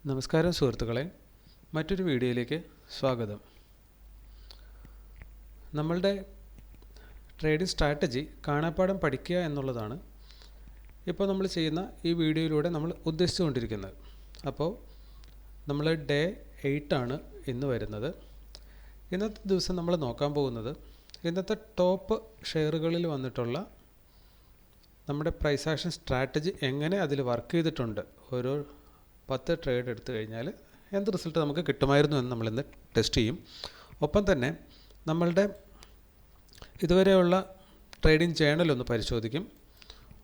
നമസ്കാരം സുഹൃത്തുക്കളെ, മറ്റൊരു വീഡിയോയിലേക്ക് സ്വാഗതം. നമ്മളുടെ ട്രേഡിംഗ് സ്ട്രാറ്റജി കാണാപ്പാഠം പഠിക്കുക എന്നുള്ളതാണ് ഇപ്പോൾ നമ്മൾ ചെയ്യുന്ന ഈ വീഡിയോയിലൂടെ നമ്മൾ ഉദ്ദേശിച്ചുകൊണ്ടിരിക്കുന്നത്. അപ്പോൾ നമ്മൾ ഡേ 8 ആണ് ഇന്ന് വരുന്നത്. ഇന്നത്തെ ദിവസം നമ്മൾ നോക്കാൻ പോകുന്നത് ഇന്നത്തെ ടോപ്പ് ഷെയറുകളിൽ വന്നിട്ടുള്ള നമ്മുടെ പ്രൈസ് ആക്ഷൻ സ്ട്രാറ്റജി എങ്ങനെ അതിൽ വർക്ക് ചെയ്തിട്ടുണ്ട്. ഓരോ 10 ട്രേഡ് എടുത്തു കഴിഞ്ഞാൽ എന്ത് റിസൾട്ട് നമുക്ക് കിട്ടുമായിരുന്നു എന്ന് നമ്മളിന്ന് ടെസ്റ്റ് ചെയ്യും. ഒപ്പം തന്നെ നമ്മളുടെ ഇതുവരെയുള്ള ട്രേഡിംഗ് ജേണൽ ഒന്ന് പരിശോധിക്കും.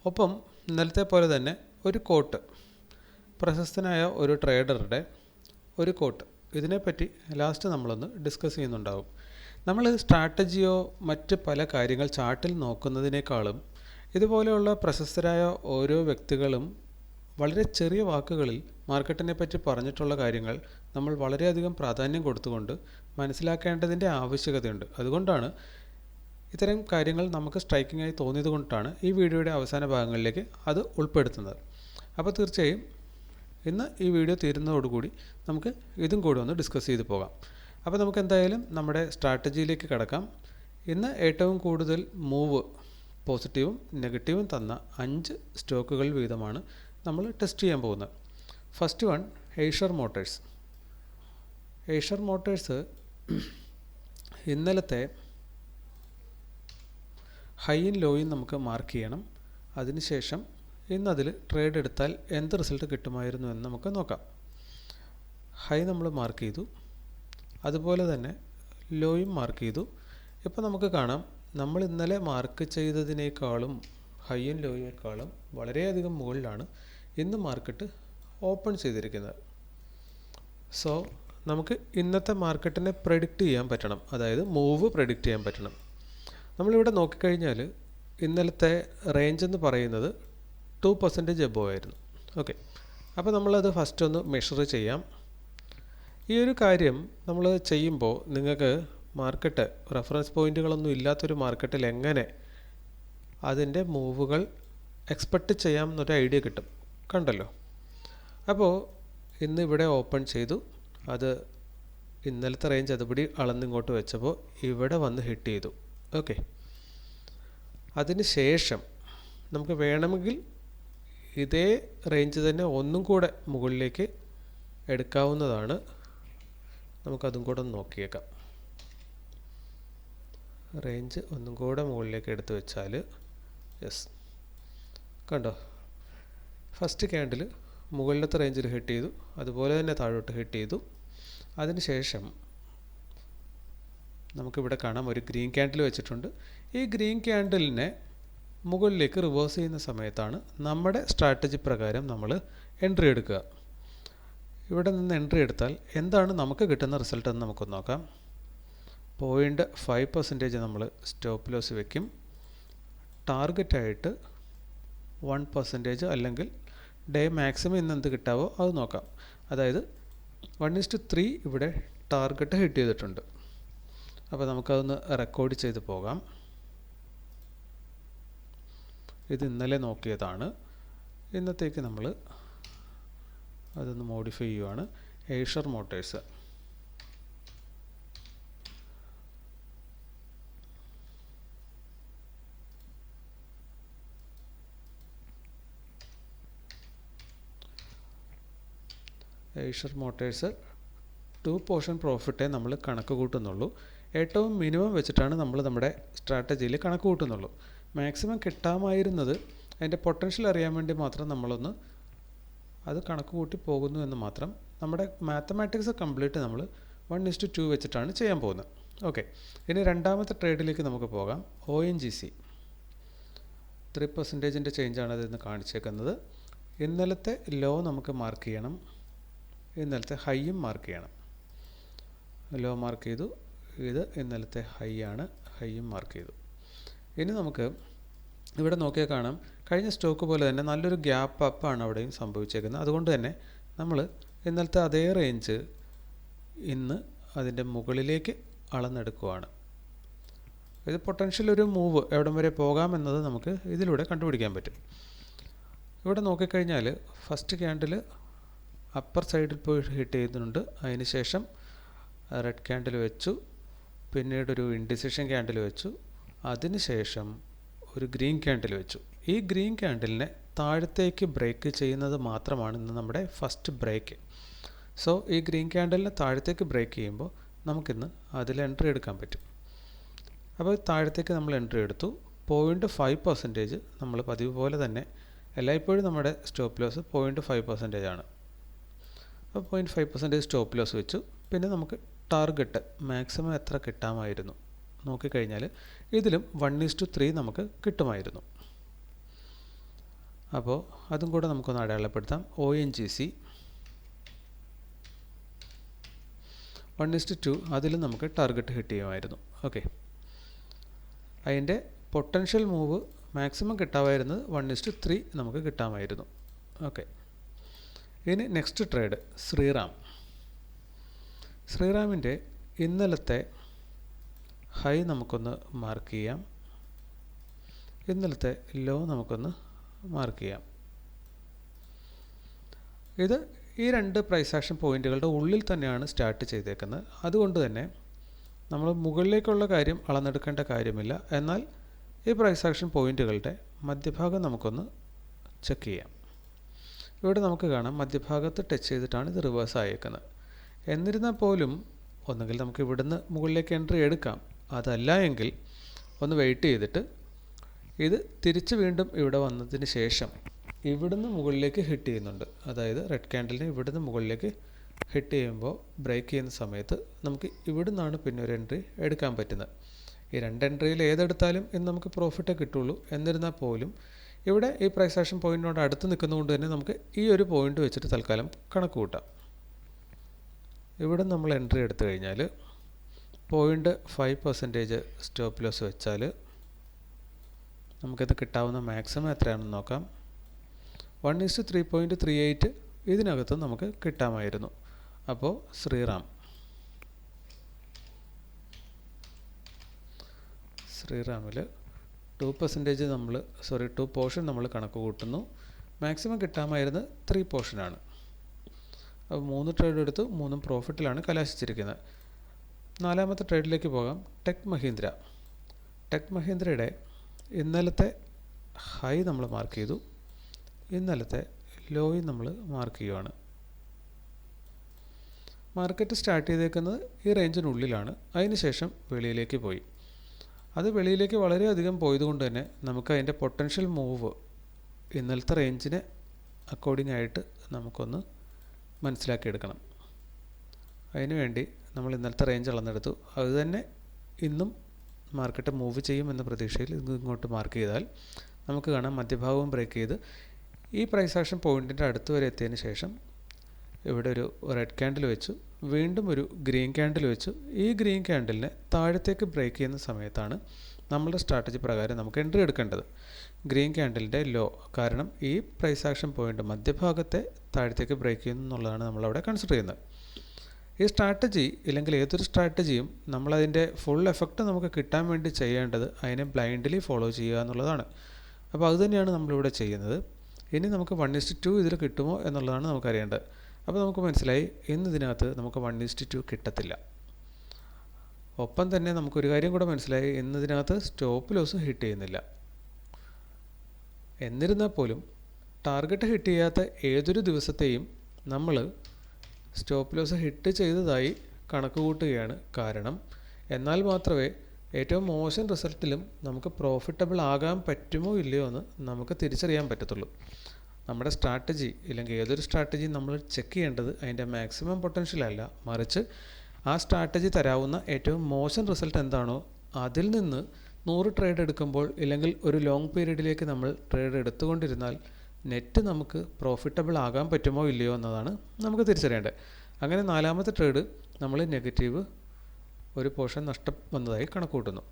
ഒപ്പം ഇന്നലത്തെ പോലെ തന്നെ ഒരു കോട്ട്, പ്രശസ്തനായ ഒരു ട്രേഡറുടെ ഒരു കോട്ട്, ഇതിനെപ്പറ്റി ലാസ്റ്റ് നമ്മളൊന്ന് ഡിസ്കസ് ചെയ്യുന്നുണ്ടാവും. നമ്മൾ സ്ട്രാറ്റജിയോ മറ്റ് പല കാര്യങ്ങൾ ചാർട്ടിൽ നോക്കുന്നതിനേക്കാളും ഇതുപോലെയുള്ള പ്രശസ്തരായ ഓരോ വ്യക്തികളും വളരെ ചെറിയ വാക്കുകളിൽ മാർക്കറ്റിനെ പറ്റി പറഞ്ഞിട്ടുള്ള കാര്യങ്ങൾ നമ്മൾ വളരെയധികം പ്രാധാന്യം കൊടുത്തുകൊണ്ട് മനസ്സിലാക്കേണ്ടതിൻ്റെ ആവശ്യകതയുണ്ട്. അതുകൊണ്ടാണ് ഇത്തരം കാര്യങ്ങൾ നമുക്ക് സ്ട്രൈക്കിംഗ് ആയി തോന്നിയത് കൊണ്ടാണ് ഈ വീഡിയോയുടെ അവസാന ഭാഗങ്ങളിലേക്ക് അത് ഉൾപ്പെടുത്തുന്നത്. അപ്പോൾ തീർച്ചയായും ഇന്ന് ഈ വീഡിയോ തീരുന്നതോടുകൂടി നമുക്ക് ഇതും കൂടി ഒന്ന് ഡിസ്കസ് ചെയ്ത് പോകാം. അപ്പോൾ നമുക്ക് എന്തായാലും നമ്മുടെ സ്ട്രാറ്റജിയിലേക്ക് കടക്കാം. ഇന്ന് ഏറ്റവും കൂടുതൽ മൂവ് പോസിറ്റീവും നെഗറ്റീവും തന്ന 5 സ്റ്റോക്കുകൾ വീതമാണ് നമ്മൾ ടെസ്റ്റ് ചെയ്യാൻ പോകുന്നത്. First one Eicher motors. Eicher motors ഇന്നലത്തെ ഹൈയും ലോയും നമുക്ക് മാർക്ക് ചെയ്യണം. അതിനുശേഷം ഇന്നതിൽ ട്രേഡ് എടുത്താൽ എന്ത് റിസൾട്ട് കിട്ടുമായിരുന്നു എന്ന് നമുക്ക് നോക്കാം. ഹൈ നമ്മൾ മാർക്ക് ചെയ്തു, അതുപോലെ തന്നെ ലോയും മാർക്ക് ചെയ്തു. ഇപ്പോൾ നമുക്ക് കാണാം, നമ്മൾ ഇന്നലെ മാർക്ക് ചെയ്തതിനേക്കാളും ഹൈയും ലോയേക്കാളും വളരെയധികം മുകളിലാണ് ഇന്ന് മാർക്കറ്റ് ഓപ്പൺ ചെയ്തിരിക്കുന്നത്. സോ നമുക്ക് ഇന്നത്തെ മാർക്കറ്റിനെ പ്രെഡിക്റ്റ് ചെയ്യാൻ പറ്റണം, അതായത് മൂവ് പ്രെഡിക്റ്റ് ചെയ്യാൻ പറ്റണം. നമ്മളിവിടെ നോക്കിക്കഴിഞ്ഞാൽ ഇന്നലത്തെ റേഞ്ച് എന്ന് പറയുന്നത് 2% എബോവ് ആയിരുന്നു. ഓക്കെ, അപ്പോൾ നമ്മളത് ഫസ്റ്റ് ഒന്ന് മെഷർ ചെയ്യാം. ഈ ഒരു കാര്യം നമ്മൾ ചെയ്യുമ്പോൾ നിങ്ങൾക്ക് മാർക്കറ്റ് റെഫറൻസ് പോയിൻറ്റുകളൊന്നും ഇല്ലാത്തൊരു മാർക്കറ്റിൽ എങ്ങനെ അതിൻ്റെ മൂവുകൾ എക്സ്പെക്റ്റ് ചെയ്യാം എന്നൊരു ഐഡിയ കിട്ടും. കണ്ടല്ലോ. അപ്പോൾ ഇന്ന് ഇവിടെ ഓപ്പൺ ചെയ്തു, അത് ഇന്നലത്തെ റേഞ്ച് അതുപടി അളന്നിങ്ങോട്ട് വെച്ചപ്പോൾ ഇവിടെ വന്ന് ഹിറ്റ് ചെയ്തു. ഓക്കെ, അതിന് ശേഷം നമുക്ക് വേണമെങ്കിൽ ഇതേ റേഞ്ച് തന്നെ ഒന്നും കൂടെ മുകളിലേക്ക് എടുക്കാവുന്നതാണ്. നമുക്കതും കൂടെ ഒന്ന് നോക്കിയേക്കാം. റേഞ്ച് ഒന്നും കൂടെ മുകളിലേക്ക് എടുത്തു വെച്ചാൽ യെസ്, കണ്ടോ, ഫസ്റ്റ് ക്യാൻഡിൽ മുകളിലത്തെ റേഞ്ചിൽ ഹിറ്റ് ചെയ്തു, അതുപോലെ തന്നെ താഴോട്ട് ഹിറ്റ് ചെയ്തു. അതിനുശേഷം നമുക്കിവിടെ കാണാം ഒരു ഗ്രീൻ ക്യാൻഡിൽ വെച്ചിട്ടുണ്ട്. ഈ ഗ്രീൻ ക്യാൻഡിലിനെ മുകളിലേക്ക് റിവേഴ്സ് ചെയ്യുന്ന സമയത്താണ് നമ്മുടെ സ്ട്രാറ്റജി പ്രകാരം നമ്മൾ എൻട്രി എടുക്കുക. ഇവിടെ നിന്ന് എൻട്രി എടുത്താൽ എന്താണ് നമുക്ക് കിട്ടുന്ന റിസൾട്ട് എന്ന് നമുക്കൊന്ന് നോക്കാം. 0.5% നമ്മൾ സ്റ്റോപ്പ് ലോസ് വയ്ക്കും. ടാർഗറ്റായിട്ട് 1% അല്ലെങ്കിൽ ഡേ മാക്സിമം ഇന്ന് എന്ത് കിട്ടാവോ അത് നോക്കാം. അതായത് 1:3 ഇവിടെ ടാർഗറ്റ് ഹിറ്റ് ചെയ്തിട്ടുണ്ട്. അപ്പോൾ നമുക്കതൊന്ന് റെക്കോർഡ് ചെയ്ത് പോകാം. ഇത് ഇന്നലെ നോക്കിയതാണ്. ഇന്നത്തേക്ക് നമ്മൾ അതൊന്ന് മോഡിഫൈ ചെയ്യുവാണ്. ഏഷ്യർ മോട്ടേഴ്സ്. ഏഷ്യർ മോട്ടേഴ്സ് 2% പ്രോഫിറ്റേ നമ്മൾ കണക്ക് കൂട്ടുന്നുള്ളൂ. ഏറ്റവും മിനിമം വെച്ചിട്ടാണ് നമ്മൾ നമ്മുടെ സ്ട്രാറ്റജിയിൽ കണക്ക് കൂട്ടുന്നുള്ളൂ. മാക്സിമം കിട്ടാമായിരുന്നത് അതിൻ്റെ പൊട്ടൻഷ്യൽ അറിയാൻ വേണ്ടി മാത്രം നമ്മളൊന്ന് അത് കണക്ക് കൂട്ടി പോകുന്നു എന്ന് മാത്രം. നമ്മുടെ മാത്തമാറ്റിക്സ് കംപ്ലീറ്റ് നമ്മൾ 1:2 വെച്ചിട്ടാണ് ചെയ്യാൻ പോകുന്നത്. ഓക്കെ, ഇനി രണ്ടാമത്തെ ട്രേഡിലേക്ക് നമുക്ക് പോകാം. ONGC 3% ചേഞ്ചാണ് അതിന്ന് കാണിച്ചേക്കുന്നത്. ഇന്നലത്തെ ലോ നമുക്ക് മാർക്ക് ചെയ്യണം, ഇന്നലത്തെ ഹൈയും മാർക്ക് ചെയ്യണം. ലോ മാർക്ക് ചെയ്തു, ഇത് ഇന്നലത്തെ ഹൈ ആണ്, ഹൈയും മാർക്ക് ചെയ്തു. ഇനി നമുക്ക് ഇവിടെ നോക്കിയാൽ കാണാം, കഴിഞ്ഞ സ്റ്റോക്ക് പോലെ തന്നെ നല്ലൊരു ഗ്യാപ്പ് അപ്പാണ് അവിടെയും സംഭവിച്ചേക്കുന്നത്. അതുകൊണ്ട് തന്നെ നമ്മൾ ഇന്നലത്തെ അതേ റേഞ്ച് ഇന്ന് അതിൻ്റെ മുകളിലേക്ക് അളന്നെടുക്കുകയാണ്. ഇത് പൊട്ടൻഷ്യൽ ഒരു മൂവ് എവിടം വരെ പോകാമെന്നത് നമുക്ക് ഇതിലൂടെ കണ്ടുപിടിക്കാൻ പറ്റും. ഇവിടെ നോക്കിക്കഴിഞ്ഞാൽ ഫസ്റ്റ് ക്യാൻഡിൽ അപ്പർ സൈഡിൽ പോയി ഹിറ്റ് ചെയ്യുന്നുണ്ട്. അതിന് ശേഷം റെഡ് ക്യാൻഡിൽ വെച്ചു, പിന്നീട് ഒരു ഇൻഡിസിഷൻ ക്യാൻഡിൽ വെച്ചു, അതിനുശേഷം ഒരു ഗ്രീൻ ക്യാൻഡിൽ വെച്ചു. ഈ ഗ്രീൻ ക്യാൻഡിലിനെ താഴത്തേക്ക് ബ്രേക്ക് ചെയ്യുന്നത് മാത്രമാണ് ഇന്ന് നമ്മുടെ ഫസ്റ്റ് ബ്രേക്ക്. സോ ഈ ഗ്രീൻ ക്യാൻഡിലിനെ താഴത്തേക്ക് ബ്രേക്ക് ചെയ്യുമ്പോൾ നമുക്കിന്ന് അതിൽ എൻട്രി എടുക്കാൻ പറ്റും. അപ്പോൾ താഴത്തേക്ക് നമ്മൾ എൻട്രി എടുത്തു. 0.5% നമ്മൾ പതിവ് പോലെ തന്നെ എല്ലായ്പ്പോഴും നമ്മുടെ സ്റ്റോപ്പ് ലോസ് 0.5% ആണ്. അപ്പോൾ 0.5% സ്റ്റോപ്പ് ലോസ് വെച്ചു. പിന്നെ നമുക്ക് ടാർഗറ്റ് മാക്സിമം എത്ര കിട്ടാമായിരുന്നു നോക്കിക്കഴിഞ്ഞാൽ ഇതിലും 1:3 നമുക്ക് കിട്ടുമായിരുന്നു. അപ്പോൾ അതും കൂടെ നമുക്കൊന്ന് അടയാളപ്പെടുത്താം. ONGC 1:2 അതിലും നമുക്ക് ടാർഗറ്റ് ഹിറ്റ് ചെയ്യുമായിരുന്നു. ഓക്കെ, അതിൻ്റെ പൊട്ടൻഷ്യൽ മൂവ് മാക്സിമം കിട്ടാമായിരുന്നത് 1:3 നമുക്ക് കിട്ടാമായിരുന്നു. ഓക്കെ, ഇനി നെക്സ്റ്റ് ട്രേഡ് ശ്രീറാമിൻ്റെ ഇന്നലത്തെ ഹൈ നമുക്കൊന്ന് മാർക്ക് ചെയ്യാം, ഇന്നലത്തെ ലോ നമുക്കൊന്ന് മാർക്ക് ചെയ്യാം. ഇത് ഈ രണ്ട് പ്രൈസ് ആക്ഷൻ പോയിൻറ്റുകളുടെ ഉള്ളിൽ തന്നെയാണ് സ്റ്റാർട്ട് ചെയ്തേക്കുന്നത്. അതുകൊണ്ട് തന്നെ നമ്മൾ മുകളിലേക്കുള്ള കാര്യം അളന്നെടുക്കേണ്ട കാര്യമില്ല. എന്നാൽ ഈ പ്രൈസ് ആക്ഷൻ പോയിൻറ്റുകളുടെ മധ്യഭാഗം നമുക്കൊന്ന് ചെക്ക് ചെയ്യാം. ഇവിടെ നമുക്ക് കാണാം മധ്യഭാഗത്ത് ടച്ച് ചെയ്തിട്ടാണ് ഇത് റിവേഴ്സ് ആയേക്കുന്നത്. എന്നിരുന്നാൽ പോലും ഒന്നുകിൽ നമുക്ക് ഇവിടുന്ന് മുകളിലേക്ക് എൻട്രി എടുക്കാം, അതല്ല എങ്കിൽ ഒന്ന് വെയിറ്റ് ചെയ്തിട്ട് ഇത് തിരിച്ച് വീണ്ടും ഇവിടെ വന്നതിന് ശേഷം ഇവിടുന്ന് മുകളിലേക്ക് ഹിറ്റ് ചെയ്യുന്നുണ്ട്. അതായത് റെഡ് ക്യാൻഡലിനെ ഇവിടുന്ന് മുകളിലേക്ക് ഹിറ്റ് ചെയ്യുമ്പോൾ ബ്രേക്ക് ചെയ്യുന്ന സമയത്ത് നമുക്ക് ഇവിടുന്നാണ് പിന്നെ ഒരു എൻട്രി എടുക്കാൻ പറ്റുന്നത്. ഈ രണ്ട് എൻട്രിയിൽ ഏതെടുത്താലും ഇന്ന് നമുക്ക് പ്രോഫിറ്റേ കിട്ടുള്ളൂ. എന്നിരുന്നാൽ പോലും ഇവിടെ ഈ പ്രൈസ് ആക്ഷൻ പോയിൻറ്റിനോട് അടുത്ത് നിൽക്കുന്നതുകൊണ്ട് തന്നെ നമുക്ക് ഈ ഒരു പോയിൻ്റ് വെച്ചിട്ട് തൽക്കാലം കണക്ക് കൂട്ടാം. ഇവിടെ നമ്മൾ എൻട്രി എടുത്തു കഴിഞ്ഞാൽ 0.5% സ്റ്റോപ്പ് ലോസ് വെച്ചാൽ നമുക്കിത് കിട്ടാവുന്ന മാക്സിമം എത്രയാണെന്ന് നോക്കാം. 1:3.38 ഇതിനകത്ത് നമുക്ക് കിട്ടാമായിരുന്നു. അപ്പോൾ ശ്രീറാമിൽ 2 പോർഷൻ നമ്മൾ കണക്ക് കൂട്ടുന്നു. മാക്സിമം കിട്ടാമായിരുന്നത് 3 പോർഷനാണ്. അപ്പോൾ 3 ട്രേഡ് എടുത്തു, 3 പ്രോഫിറ്റിലാണ് കലാശിച്ചിരിക്കുന്നത്. നാലാമത്തെ ട്രേഡിലേക്ക് പോകാം. ടെക് മഹീന്ദ്രയുടെ ഇന്നലത്തെ ഹൈ നമ്മൾ മാർക്ക് ചെയ്തു, ഇന്നലത്തെ ലോയും നമ്മൾ മാർക്ക് ചെയ്യുവാണ്. മാർക്കറ്റ് സ്റ്റാർട്ട് ചെയ്തേക്കുന്നത് ഈ റേഞ്ചിനുള്ളിലാണ്. അതിനുശേഷം വെളിയിലേക്ക് പോയി. അത് വെളിയിലേക്ക് വളരെയധികം പോയതുകൊണ്ട് തന്നെ നമുക്ക് അതിൻ്റെ പൊട്ടൻഷ്യൽ മൂവ് ഇന്നലത്തെ റേഞ്ചിന് അക്കോർഡിംഗ് ആയിട്ട് നമുക്കൊന്ന് മനസ്സിലാക്കിയെടുക്കണം. അതിനുവേണ്ടി നമ്മൾ ഇന്നലത്തെ റേഞ്ച് അളന്നെടുത്തു. അത് തന്നെ ഇന്നും മാർക്കറ്റ് മൂവ് ചെയ്യുമെന്ന പ്രതീക്ഷയിൽ ഇങ്ങോട്ട് മാർക്ക് ചെയ്താൽ നമുക്ക് കാണാം മധ്യഭാഗവും ബ്രേക്ക് ചെയ്ത് ഈ പ്രൈസ് ആക്ഷൻ പോയിൻറ്റിൻ്റെ അടുത്ത് വരെ എത്തിയതിന് ശേഷം ഇവിടെ ഒരു റെഡ് ക്യാൻഡിൽ വെച്ചു, വീണ്ടും ഒരു ഗ്രീൻ ക്യാൻഡിൽ വെച്ചു. ഈ ഗ്രീൻ ക്യാൻഡിലിനെ താഴത്തേക്ക് ബ്രേക്ക് ചെയ്യുന്ന സമയത്താണ് നമ്മളുടെ സ്ട്രാറ്റജി പ്രകാരം നമുക്ക് എൻട്രി എടുക്കേണ്ടത്. ഗ്രീൻ ക്യാൻഡിലിൻ്റെ ലോ, കാരണം ഈ പ്രൈസ് ആക്ഷൻ പോയിൻ്റ് മധ്യഭാഗത്തെ താഴത്തേക്ക് ബ്രേക്ക് ചെയ്യുന്നു എന്നുള്ളതാണ് നമ്മളവിടെ കൺസിഡർ ചെയ്യുന്നത്. ഈ സ്ട്രാറ്റജി ഇല്ലെങ്കിൽ ഏതൊരു സ്ട്രാറ്റജിയും നമ്മളതിൻ്റെ ഫുൾ എഫക്റ്റ് നമുക്ക് കിട്ടാൻ വേണ്ടി ചെയ്യേണ്ടത് അതിനെ ബ്ലൈൻഡ്ലി ഫോളോ ചെയ്യുക എന്നുള്ളതാണ്. അപ്പോൾ അതുതന്നെയാണ് നമ്മളിവിടെ ചെയ്യുന്നത്. ഇനി നമുക്ക് 1:2 ഇതിൽ കിട്ടുമോ എന്നുള്ളതാണ് നമുക്കറിയേണ്ടത്. അപ്പോൾ നമുക്ക് മനസ്സിലായി ഇന്ന് ഇതിനകത്ത് നമുക്ക് 1:2 കിട്ടത്തില്ല. ഒപ്പം തന്നെ നമുക്കൊരു കാര്യം കൂടെ മനസ്സിലായി, ഇന്നതിനകത്ത് സ്റ്റോപ്പ് ലോസ് ഹിറ്റ് ചെയ്യുന്നില്ല. എന്നിരുന്നാൽ പോലും ടാർഗറ്റ് ഹിറ്റ് ചെയ്യാത്ത ഏതൊരു ദിവസത്തെയും നമ്മൾ സ്റ്റോപ്പ് ലോസ് ഹിറ്റ് ചെയ്തതായി കണക്ക് കൂട്ടുകയാണ്. കാരണം എന്നാൽ മാത്രമേ ഏറ്റവും മോശം റിസൾട്ടിലും നമുക്ക് പ്രോഫിറ്റബിൾ ആകാൻ പറ്റുമോ ഇല്ലയോ എന്ന് നമുക്ക് തിരിച്ചറിയാൻ പറ്റത്തുള്ളൂ. നമ്മുടെ സ്ട്രാറ്റജി ഇല്ലെങ്കിൽ ഏതൊരു സ്ട്രാറ്റജി നമ്മൾ ചെക്ക് ചെയ്യേണ്ടത് അതിൻ്റെ മാക്സിമം പൊട്ടൻഷ്യൽ അല്ല, മറിച്ച് ആ സ്ട്രാറ്റജി തരാവുന്ന ഏറ്റവും മോശം റിസൾട്ട് എന്താണോ അതിൽ നിന്ന് 100 ട്രേഡ് എടുക്കുമ്പോൾ ഇല്ലെങ്കിൽ ഒരു ലോങ് പീരീഡിലേക്ക് നമ്മൾ ട്രേഡ് എടുത്തുകൊണ്ടിരുന്നാൽ നെറ്റ് നമുക്ക് പ്രോഫിറ്റബിൾ ആകാൻ പറ്റുമോ ഇല്ലയോ എന്നതാണ് നമുക്ക് തിരിച്ചറിയേണ്ടത്. അങ്ങനെ നാലാമത്തെ ട്രേഡ് നമ്മൾ നെഗറ്റീവ് ഒരു പോർഷൻ നഷ്ടം വന്നതായി കണക്ക് കൂട്ടുന്നു.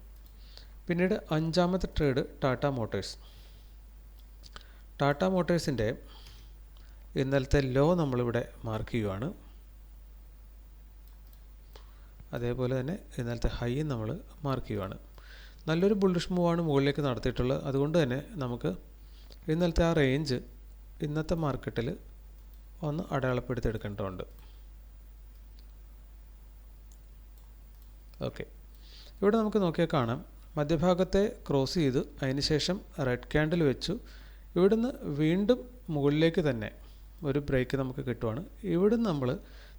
പിന്നീട് അഞ്ചാമത്തെ ട്രേഡ് ടാറ്റ മോട്ടേഴ്സിൻ്റെ ഇന്നലത്തെ ലോ നമ്മളിവിടെ മാർക്ക് ചെയ്യുകയാണ്. അതേപോലെ തന്നെ ഇന്നലത്തെ ഹൈയും നമ്മൾ മാർക്ക് ചെയ്യുകയാണ്. നല്ലൊരു ബുള്ളിഷ് മൂവാണ് മുകളിലേക്ക് നടത്തിയിട്ടുള്ളത്. അതുകൊണ്ട് തന്നെ നമുക്ക് ഇന്നലത്തെ ആ റേഞ്ച് ഇന്നത്തെ മാർക്കറ്റിൽ ഒന്ന് അടയാളപ്പെടുത്തിയെടുക്കേണ്ടതുണ്ട്. ഓക്കെ, ഇവിടെ നമുക്ക് നോക്കിയാൽ കാണാം മധ്യഭാഗത്തെ ക്രോസ് ചെയ്ത് അതിന് ശേഷം റെഡ് ക്യാൻഡിൽ വെച്ചു. ഇവിടുന്ന് വീണ്ടും മുകളിലേക്ക് തന്നെ ഒരു ബ്രേക്ക് നമുക്ക് കിട്ടുവാണ്. ഇവിടുന്ന് നമ്മൾ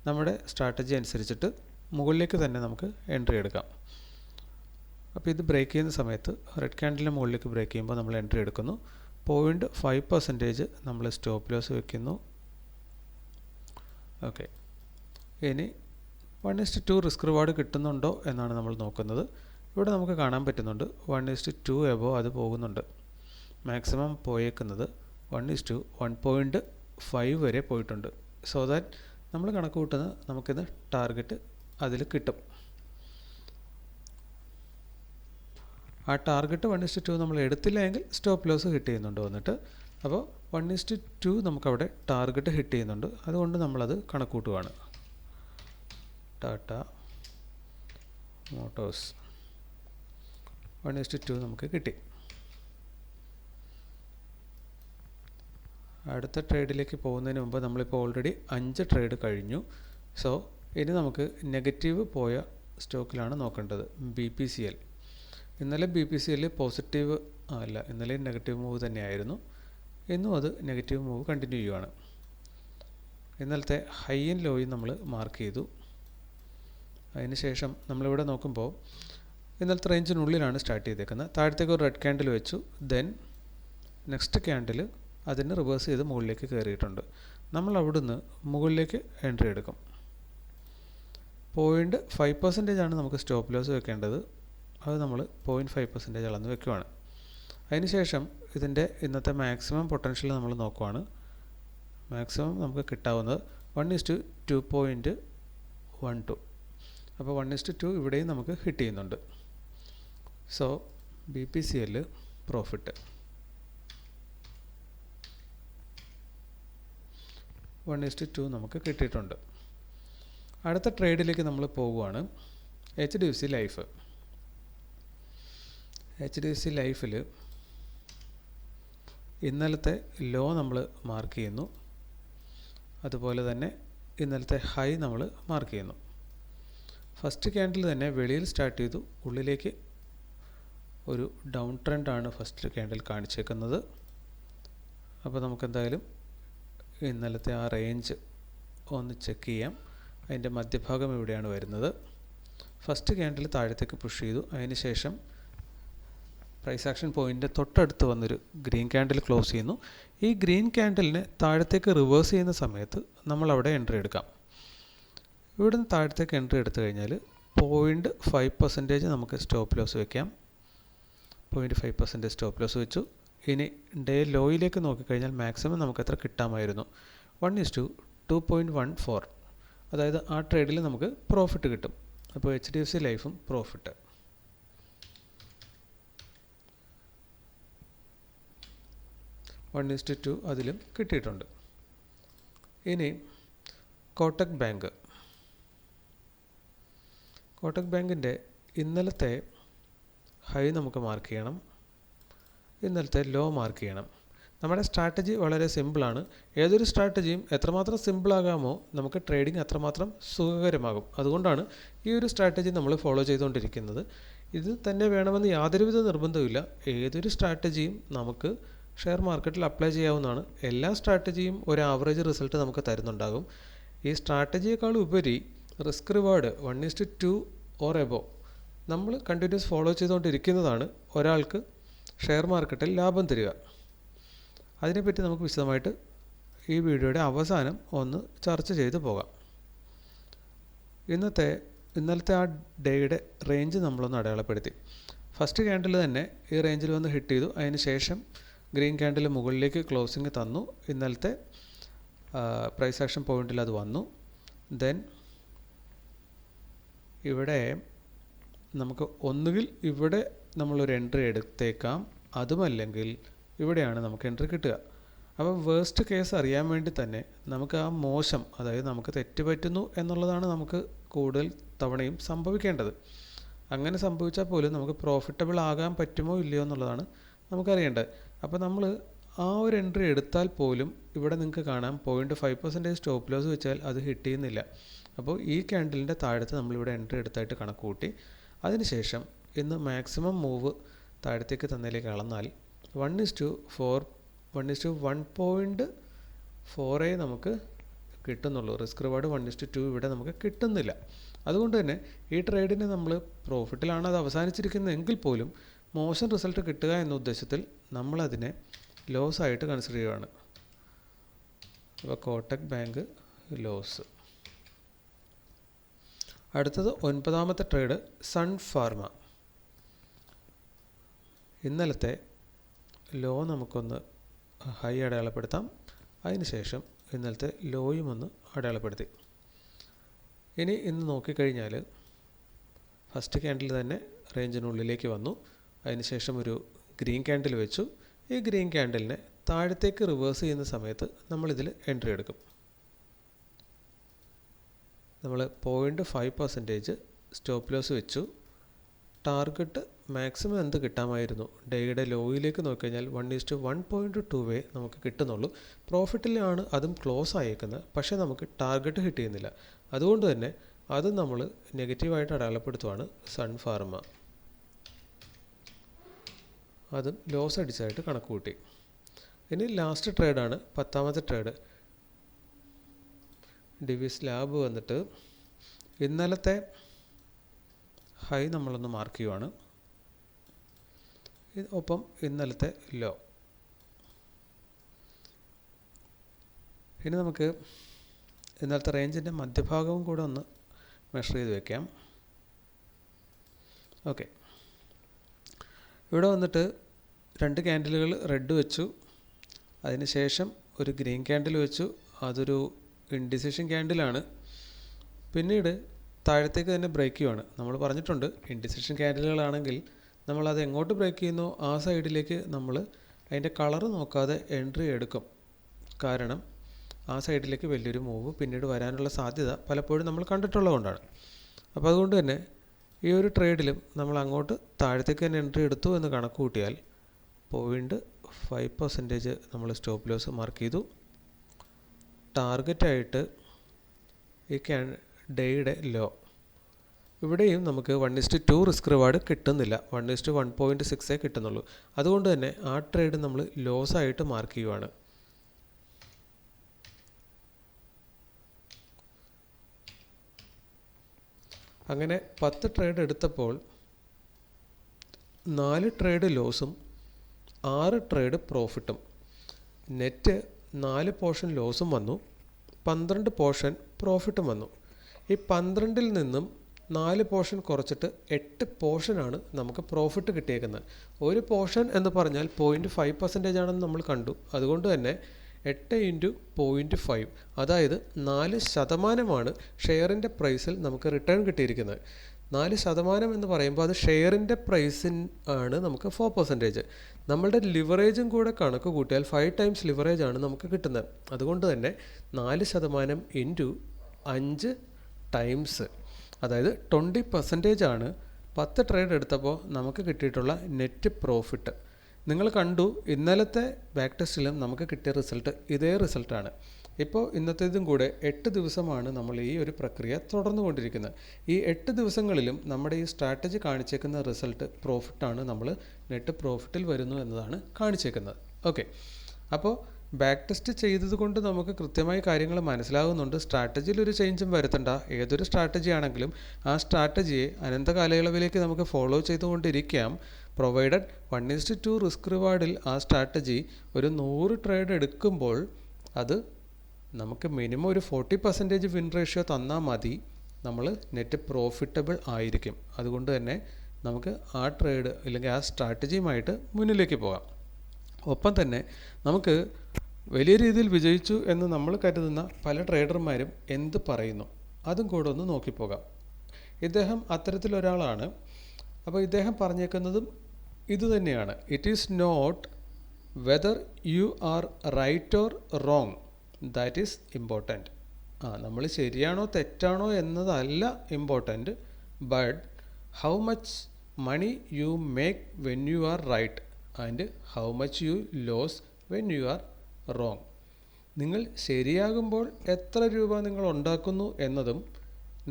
നമ്മുടെ സ്ട്രാറ്റജി അനുസരിച്ചിട്ട് മുകളിലേക്ക് തന്നെ നമുക്ക് എൻട്രി എടുക്കാം. അപ്പോൾ ഇത് ബ്രേക്ക് ചെയ്യുന്ന സമയത്ത് റെഡ് ക്യാൻഡിലിന് മുകളിലേക്ക് ബ്രേക്ക് ചെയ്യുമ്പോൾ നമ്മൾ എൻട്രി എടുക്കുന്നു. 0.5% നമ്മൾ സ്റ്റോപ്പ് ലോസ് വെക്കുന്നു. ഓക്കെ, ഇനി 1:2 റിസ്ക് റിവാർഡ് കിട്ടുന്നുണ്ടോ എന്നാണ് നമ്മൾ നോക്കുന്നത്. ഇവിടെ നമുക്ക് കാണാൻ പറ്റുന്നുണ്ട് 1:2 എബോ അത് പോകുന്നുണ്ട്. മാക്സിമം പോയേക്കുന്നത് 1:1.5 വരെ പോയിട്ടുണ്ട്. സോ ദാറ്റ് നമ്മൾ കണക്ക് കൂട്ടുന്നത് നമുക്കിത് ടാർഗറ്റ് അതിൽ കിട്ടും. ആ ടാർഗറ്റ് 1:2 നമ്മൾ എടുത്തില്ല എങ്കിൽ സ്റ്റോപ്പ് ലോസ് ഹിറ്റ് ചെയ്യുന്നുണ്ട് വന്നിട്ട്. അപ്പോൾ 1:2 നമുക്കവിടെ ടാർഗറ്റ് ഹിറ്റ് ചെയ്യുന്നുണ്ട്. അതുകൊണ്ട് നമ്മളത് കണക്ക് കൂട്ടുകയാണ്. ടാറ്റ മോട്ടോഴ്സ് 1:2 നമുക്ക് കിട്ടി. അടുത്ത ട്രേഡിലേക്ക് പോകുന്നതിന് മുമ്പ് നമ്മളിപ്പോൾ ഓൾറെഡി 5 ട്രേഡ് കഴിഞ്ഞു. സോ ഇനി നമുക്ക് നെഗറ്റീവ് പോയ സ്റ്റോക്കിലാണ് നോക്കേണ്ടത്. BPCL. ഇന്നലെ BPCL പോസിറ്റീവ് അല്ല, ഇന്നലെ നെഗറ്റീവ് മൂവ് തന്നെയായിരുന്നു. ഇന്നും അത് നെഗറ്റീവ് മൂവ് കണ്ടിന്യൂ ചെയ്യുകയാണ്. ഇന്നലത്തെ ഹൈ ആൻഡ് ലോയും നമ്മൾ മാർക്ക് ചെയ്തു. അതിനുശേഷം നമ്മളിവിടെ നോക്കുമ്പോൾ ഇന്നലത്തെ റേഞ്ചിനുള്ളിലാണ് സ്റ്റാർട്ട് ചെയ്തേക്കുന്നത്. താഴത്തേക്ക് ഒരു റെഡ് ക്യാൻഡിൽ വെച്ചു. ദെൻ നെക്സ്റ്റ് ക്യാൻഡിൽ അതിന് റിവേഴ്സ് ചെയ്ത് മുകളിലേക്ക് കയറിയിട്ടുണ്ട്. നമ്മൾ അവിടുന്ന് മുകളിലേക്ക് എൻട്രി എടുക്കും. 0.5% ആണ് നമുക്ക് സ്റ്റോപ്പ് ലോസ് വെക്കേണ്ടത്. അത് നമ്മൾ 0.5% അളന്ന് വെക്കുവാണ്. അതിനുശേഷം ഇതിൻ്റെ ഇന്നത്തെ മാക്സിമം പൊട്ടൻഷ്യൽ നമ്മൾ നോക്കുവാണ്. മാക്സിമം നമുക്ക് കിട്ടാവുന്നത് 1:2.12. അപ്പോൾ 1:2 ഇവിടെയും നമുക്ക് ഹിറ്റ് ചെയ്യുന്നുണ്ട്. സോ BPCL പ്രോഫിറ്റ് 1:2 നമുക്ക് കിട്ടിയിട്ടുണ്ട്. അടുത്ത ട്രേഡിലേക്ക് നമ്മൾ പോകുവാണ്. HDFC life. HDFC ലൈഫിൽ ഇന്നലത്തെ ലോ നമ്മൾ മാർക്ക് ചെയ്യുന്നു. അതുപോലെ തന്നെ ഇന്നലത്തെ ഹൈ നമ്മൾ മാർക്ക് ചെയ്യുന്നു. ഫസ്റ്റ് ക്യാൻഡിൽ തന്നെ വെളിയിൽ സ്റ്റാർട്ട് ചെയ്തു. ഉള്ളിലേക്ക് ഒരു ഡൗൺ ട്രെൻഡാണ് ഫസ്റ്റ് ക്യാൻഡിൽ കാണിച്ചേക്കുന്നത്. അപ്പോൾ നമുക്കെന്തായാലും ഇന്നലത്തെ ആ റേഞ്ച് ഒന്ന് ചെക്ക് ചെയ്യാം. അതിൻ്റെ മധ്യഭാഗം ഇവിടെയാണ് വരുന്നത്. ഫസ്റ്റ് ക്യാൻഡിൽ താഴത്തേക്ക് പുഷ് ചെയ്തു. അതിനുശേഷം പ്രൈസ് ആക്ഷൻ പോയിൻ്റ് തൊട്ടടുത്ത് വന്നൊരു ഗ്രീൻ ക്യാൻഡിൽ ക്ലോസ് ചെയ്യുന്നു. ഈ ഗ്രീൻ ക്യാൻഡിലിനെ താഴത്തേക്ക് റിവേഴ്സ് ചെയ്യുന്ന സമയത്ത് നമ്മളവിടെ എൻട്രി എടുക്കാം. ഇവിടുന്ന് താഴത്തേക്ക് എൻട്രി എടുത്തു കഴിഞ്ഞാൽ 0.5% നമുക്ക് സ്റ്റോപ്പ് ലോസ് വയ്ക്കാം. 0.5% സ്റ്റോപ്പ് ലോസ് വെച്ചു. ഇനി ഡേ ലോയിലേക്ക് നോക്കിക്കഴിഞ്ഞാൽ മാക്സിമം നമുക്ക് എത്ര കിട്ടാമായിരുന്നു? 1:2.14. അതായത് ആ ട്രേഡിൽ നമുക്ക് പ്രോഫിറ്റ് കിട്ടും. അപ്പോൾ HDFC ലൈഫും പ്രോഫിറ്റ്. (1:2) അതിലും കിട്ടിയിട്ടുണ്ട്. ഇനി കോട്ടക് ബാങ്ക്. കോട്ടക് ബാങ്കിൻ്റെ ഇന്നലത്തെ ഹൈ നമുക്ക് മാർക്ക് ചെയ്യണം. ഇന്നലത്തെ ലോ മാർക്ക് ചെയ്യണം. നമ്മുടെ സ്ട്രാറ്റജി വളരെ സിമ്പിളാണ്. ഏതൊരു സ്ട്രാറ്റജിയും എത്രമാത്രം സിമ്പിളാകാമോ നമുക്ക് ട്രേഡിംഗ് അത്രമാത്രം സുഖകരമാകും. അതുകൊണ്ടാണ് ഈ ഒരു സ്ട്രാറ്റജി നമ്മൾ ഫോളോ ചെയ്തുകൊണ്ടിരിക്കുന്നത്. ഇത് തന്നെ വേണമെന്ന് യാതൊരുവിധ നിർബന്ധവുമില്ല. ഏതൊരു സ്ട്രാറ്റജിയും നമുക്ക് ഷെയർ മാർക്കറ്റിൽ അപ്ലൈ ചെയ്യാവുന്നതാണ്. എല്ലാ സ്ട്രാറ്റജിയും ഒരു ആവറേജ് റിസൾട്ട് നമുക്ക് തരുന്നുണ്ടാകും. ഈ സ്ട്രാറ്റജിയേക്കാൾ ഉപരി റിസ്ക് റിവാർഡ് 1:2 ഓർ എബോ നമ്മൾ കണ്ടിന്യൂസ് ഫോളോ ചെയ്തുകൊണ്ടിരിക്കുന്നതാണ് ഒരാൾക്ക് ഷെയർ മാർക്കറ്റിൽ ലാഭം തരിക. അതിനെപ്പറ്റി നമുക്ക് വിശദമായിട്ട് ഈ വീഡിയോയുടെ അവസാനം ഒന്ന് ചർച്ച ചെയ്ത് പോകാം. ഇന്നലത്തെ ആ ഡേയുടെ റേഞ്ച് നമ്മളൊന്ന് അടയാളപ്പെടുത്തി. ഫസ്റ്റ് ക്യാൻഡിൽ തന്നെ ഈ റേഞ്ചിൽ വന്ന് ഹിറ്റ് ചെയ്തു. അതിന് ശേഷം ഗ്രീൻ ക്യാൻഡിൽ മുകളിലേക്ക് ക്ലോസിങ് തന്നു. ഇന്നലത്തെ പ്രൈസ് ആക്ഷൻ പോയിന്റിൽ അത് വന്നു. ദെൻ ഇവിടെ നമുക്ക് ഒന്നുകിൽ ഇവിടെ നമ്മളൊരു എൻട്രി എടുത്തേക്കാം, അതുമല്ലെങ്കിൽ ഇവിടെയാണ് നമുക്ക് എൻട്രി കിട്ടുക. അപ്പോൾ വേസ്റ്റ് കേസ് അറിയാൻ വേണ്ടി തന്നെ നമുക്ക് ആ മോശം, അതായത് നമുക്ക് തെറ്റ് പറ്റുന്നു എന്നുള്ളതാണ് നമുക്ക് കൂടുതൽ തവണയും സംഭവിക്കേണ്ടത്. അങ്ങനെ സംഭവിച്ചാൽ പോലും നമുക്ക് പ്രോഫിറ്റബിൾ ആകാൻ പറ്റുമോ ഇല്ലയോ എന്നുള്ളതാണ് നമുക്കറിയേണ്ടത്. അപ്പോൾ നമ്മൾ ആ ഒരു എൻട്രി എടുത്താൽ പോലും ഇവിടെ നിങ്ങൾക്ക് കാണാം 0.5% സ്റ്റോപ്പ് ലോസ് വെച്ചാൽ അത് ഹിറ്റ് ചെയ്യുന്നില്ല. അപ്പോൾ ഈ ക്യാൻഡലിൻ്റെ താഴത്ത് നമ്മളിവിടെ എൻട്രി എടുത്തായിട്ട് കണക്ക് കൂട്ടി. അതിനുശേഷം ഇന്ന് മാക്സിമം മൂവ് താഴത്തേക്ക് തന്നതിലേക്ക് അളന്നാൽ 1:1.4 നമുക്ക് കിട്ടുന്നുള്ളൂ. റിസ്ക് റിവാർഡ് 1:2 ഇവിടെ നമുക്ക് കിട്ടുന്നില്ല. അതുകൊണ്ട് തന്നെ ഈ ട്രേഡിനെ നമ്മൾ പ്രോഫിറ്റിലാണ് അത് അവസാനിച്ചിരിക്കുന്നതെങ്കിൽ പോലും മോശം റിസൾട്ട് കിട്ടുക എന്ന ഉദ്ദേശത്തിൽ നമ്മളതിനെ ലോസ് ആയിട്ട് കൺസിഡർ ചെയ്യുകയാണ്. അപ്പോൾ കോട്ടക് ബാങ്ക് ലോസ്. അടുത്തത് 9ാമത്തെ ട്രേഡ് സൺ ഫാർമ. ഇന്നലത്തെ ലോ നമുക്കൊന്ന് ഹൈ അടയാളപ്പെടുത്താം. അതിനുശേഷം ഇന്നലത്തെ ലോയും ഒന്ന് അടയാളപ്പെടുത്തി. ഇനി ഇന്ന് നോക്കിക്കഴിഞ്ഞാൽ ഫസ്റ്റ് ക്യാൻഡിൽ തന്നെ റേഞ്ചിനുള്ളിലേക്ക് വന്നു. അതിനുശേഷം ഒരു ഗ്രീൻ ക്യാൻഡിൽ വെച്ചു. ഈ ഗ്രീൻ ക്യാൻഡിലിനെ താഴത്തേക്ക് റിവേഴ്സ് ചെയ്യുന്ന സമയത്ത് നമ്മളിതിൽ എൻട്രി എടുക്കും. നമ്മൾ 0.5% സ്റ്റോപ്പ് ലോസ് വെച്ചു. ടാർഗറ്റ് മാക്സിമം എന്ത് കിട്ടാമായിരുന്നു? ഡേയുടെ ലോയിലേക്ക് നോക്കിക്കഴിഞ്ഞാൽ 1:1.2 നമുക്ക് കിട്ടുന്നുള്ളൂ. പ്രോഫിറ്റിലാണ് അതും ക്ലോസ് ആയേക്കുന്നത്. പക്ഷേ നമുക്ക് ടാർഗറ്റ് ഹിറ്റ് ചെയ്യുന്നില്ല. അതുകൊണ്ട് തന്നെ അത് നമ്മൾ നെഗറ്റീവായിട്ട് അടയാളപ്പെടുത്തുവാണ് സൺ ഫാർമ. അതും ലോസ് അടിച്ചായിട്ട് കണക്ക് കൂട്ടി. ഇനി ലാസ്റ്റ് ട്രേഡാണ് 10ാമത്തെ ട്രേഡ്. ഡിവിസ് ലാബ് വന്നിട്ട് ഇന്നലത്തെ ഹൈ നമ്മളൊന്ന് മാർക്ക് ചെയ്യുവാണ്. ഒപ്പം ഇന്നലത്തെ ലോ. ഇനി നമുക്ക് ഇന്നലത്തെ റേഞ്ചിൻ്റെ മധ്യഭാഗവും കൂടെ ഒന്ന് മെഷർ ചെയ്ത് വയ്ക്കാം. ഓക്കെ, ഇവിടെ വന്നിട്ട് 2 ക്യാൻഡിലുകൾ റെഡ് വെച്ചു. അതിനുശേഷം ഒരു ഗ്രീൻ ക്യാൻഡിൽ വെച്ചു. അതൊരു ഇൻഡിസിഷൻ ക്യാൻഡിലാണ്. പിന്നീട് താഴത്തേക്ക് തന്നെ ബ്രേക്ക് ചെയ്യുവാണ്. നമ്മൾ പറഞ്ഞിട്ടുണ്ട് ഇൻഡിസിഷൻ ക്യാൻഡിലുകളാണെങ്കിൽ നമ്മളത് എങ്ങോട്ട് ബ്രേക്ക് ചെയ്യുന്നോ ആ സൈഡിലേക്ക് നമ്മൾ അതിൻ്റെ കളറ് നോക്കാതെ എൻട്രി എടുക്കും. കാരണം ആ സൈഡിലേക്ക് വലിയൊരു മൂവ് പിന്നീട് വരാനുള്ള സാധ്യത പലപ്പോഴും നമ്മൾ കണ്ടിട്ടുള്ളതുകൊണ്ടാണ്. അപ്പോൾ അതുകൊണ്ട് തന്നെ ഈ ഒരു ട്രേഡിലും നമ്മൾ അങ്ങോട്ട് താഴത്തേക്ക് തന്നെ എൻട്രി എടുത്തു എന്ന് കണക്ക് കൂട്ടിയാൽ 0.5% നമ്മൾ സ്റ്റോപ്പ് ലോസ് മാർക്ക് ചെയ്തു. ടാർഗറ്റായിട്ട് ഈ ഡേയുടെ ലോ. ഇവിടെയും നമുക്ക് 1:2 റിസ്ക് റിവാർഡ് കിട്ടുന്നില്ല. 1:1.6 കിട്ടുന്നുള്ളൂ. അതുകൊണ്ട് തന്നെ ആ ട്രേഡ് നമ്മൾ ലോസ് ആയിട്ട് മാർക്ക് ചെയ്യുവാണ്. അങ്ങനെ 10 ട്രേഡ് എടുത്തപ്പോൾ 4 ട്രേഡ് ലോസും 6 ട്രേഡ് പ്രോഫിറ്റും. നെറ്റ് 4 പോർഷൻ ലോസും വന്നു, 12 പോർഷൻ പ്രോഫിറ്റും വന്നു. ഈ 12ൽ നിന്നും 4 പോർഷൻ കുറച്ചിട്ട് 8 പോർഷനാണ് നമുക്ക് പ്രോഫിറ്റ് കിട്ടിയേക്കുന്നത്. ഒരു പോർഷൻ എന്ന് പറഞ്ഞാൽ 0.5% ആണെന്ന് നമ്മൾ കണ്ടു. അതുകൊണ്ട് തന്നെ 8 × 0.5 അതായത് 4% ഷെയറിൻ്റെ പ്രൈസിൽ നമുക്ക് റിട്ടേൺ കിട്ടിയിരിക്കുന്നത്. 4% എന്ന് പറയുമ്പോൾ അത് ഷെയറിൻ്റെ പ്രൈസിൻ ആണ് നമുക്ക് 4%. നമ്മളുടെ ലിവറേജും കൂടെ കണക്ക് കൂട്ടിയാൽ 5 ടൈംസ് ലിവറേജ് ആണ് നമുക്ക് കിട്ടുന്നത്. അതുകൊണ്ട് തന്നെ 4% × 5 ടൈംസ് അതായത് 20% ആണ് 10 ട്രേഡ് എടുത്തപ്പോൾ നമുക്ക് കിട്ടിയിട്ടുള്ള നെറ്റ് പ്രോഫിറ്റ്. നിങ്ങൾ കണ്ടു ഇന്നലത്തെ ബാക്ക് ടെസ്റ്റിലും നമുക്ക് കിട്ടിയ റിസൾട്ട് ഇതേ റിസൾട്ടാണ്. ഇപ്പോൾ ഇന്നത്തേതും കൂടെ 8 ദിവസമാണ് നമ്മൾ ഈ ഒരു പ്രക്രിയ തുടർന്നു കൊണ്ടിരിക്കുന്നത്. ഈ 8 ദിവസങ്ങളിലും നമ്മുടെ ഈ സ്ട്രാറ്റജി കാണിച്ചേക്കുന്ന റിസൾട്ട് പ്രോഫിറ്റാണ്. നമ്മൾ നെറ്റ് പ്രോഫിറ്റിൽ വരുന്നു എന്നതാണ് കാണിച്ചേക്കുന്നത്. ഓക്കെ, അപ്പോൾ ബാക്ക് ടെസ്റ്റ് ചെയ്തത് കൊണ്ട് നമുക്ക് കൃത്യമായി കാര്യങ്ങൾ മനസ്സിലാകുന്നുണ്ട്. സ്ട്രാറ്റജിയിൽ ഒരു ചേഞ്ചും വരുത്തണ്ട. ഏതൊരു സ്ട്രാറ്റജി ആണെങ്കിലും ആ സ്ട്രാറ്റജിയെ അനന്ത കാലയളവിലേക്ക് നമുക്ക് ഫോളോ ചെയ്തുകൊണ്ടിരിക്കാം. പ്രൊവൈഡഡ് 1:2 റിസ്ക് റിവാർഡിൽ ആ സ്ട്രാറ്റജി ഒരു 100 ട്രേഡ് എടുക്കുമ്പോൾ അത് നമുക്ക് മിനിമം ഒരു 40% വിൻ റേഷ്യോ തന്നാൽ മതി. നമ്മൾ നെറ്റ് പ്രോഫിറ്റബിൾ ആയിരിക്കും. അതുകൊണ്ട് തന്നെ നമുക്ക് ആ ട്രേഡ് അല്ലെങ്കിൽ ആ സ്ട്രാറ്റജിയുമായിട്ട് മുന്നിലേക്ക് പോകാം. ഒപ്പം തന്നെ നമുക്ക് വലിയ രീതിയിൽ വിജയിച്ചു എന്ന് നമ്മൾ കരുതുന്ന പല ട്രേഡർമാരും എന്ത് പറയുന്നു അതും കൂടെ ഒന്ന് നോക്കിപ്പോകാം. ഇദ്ദേഹം അത്തരത്തിലൊരാളാണ്. അപ്പോൾ ഇദ്ദേഹം പറഞ്ഞേക്കുന്നതും ഇതുതന്നെയാണ്. It is not whether you are right or wrong that is important. നമ്മൾ ശരിയാണോ തെറ്റാണോ എന്നതല്ല important, but how much money you make when you are right and how much you lose when you are wrong. നിങ്ങൾ ശരിയാകുമ്പോൾ എത്ര രൂപ നിങ്ങൾ ഉണ്ടാക്കുന്നു എന്നതും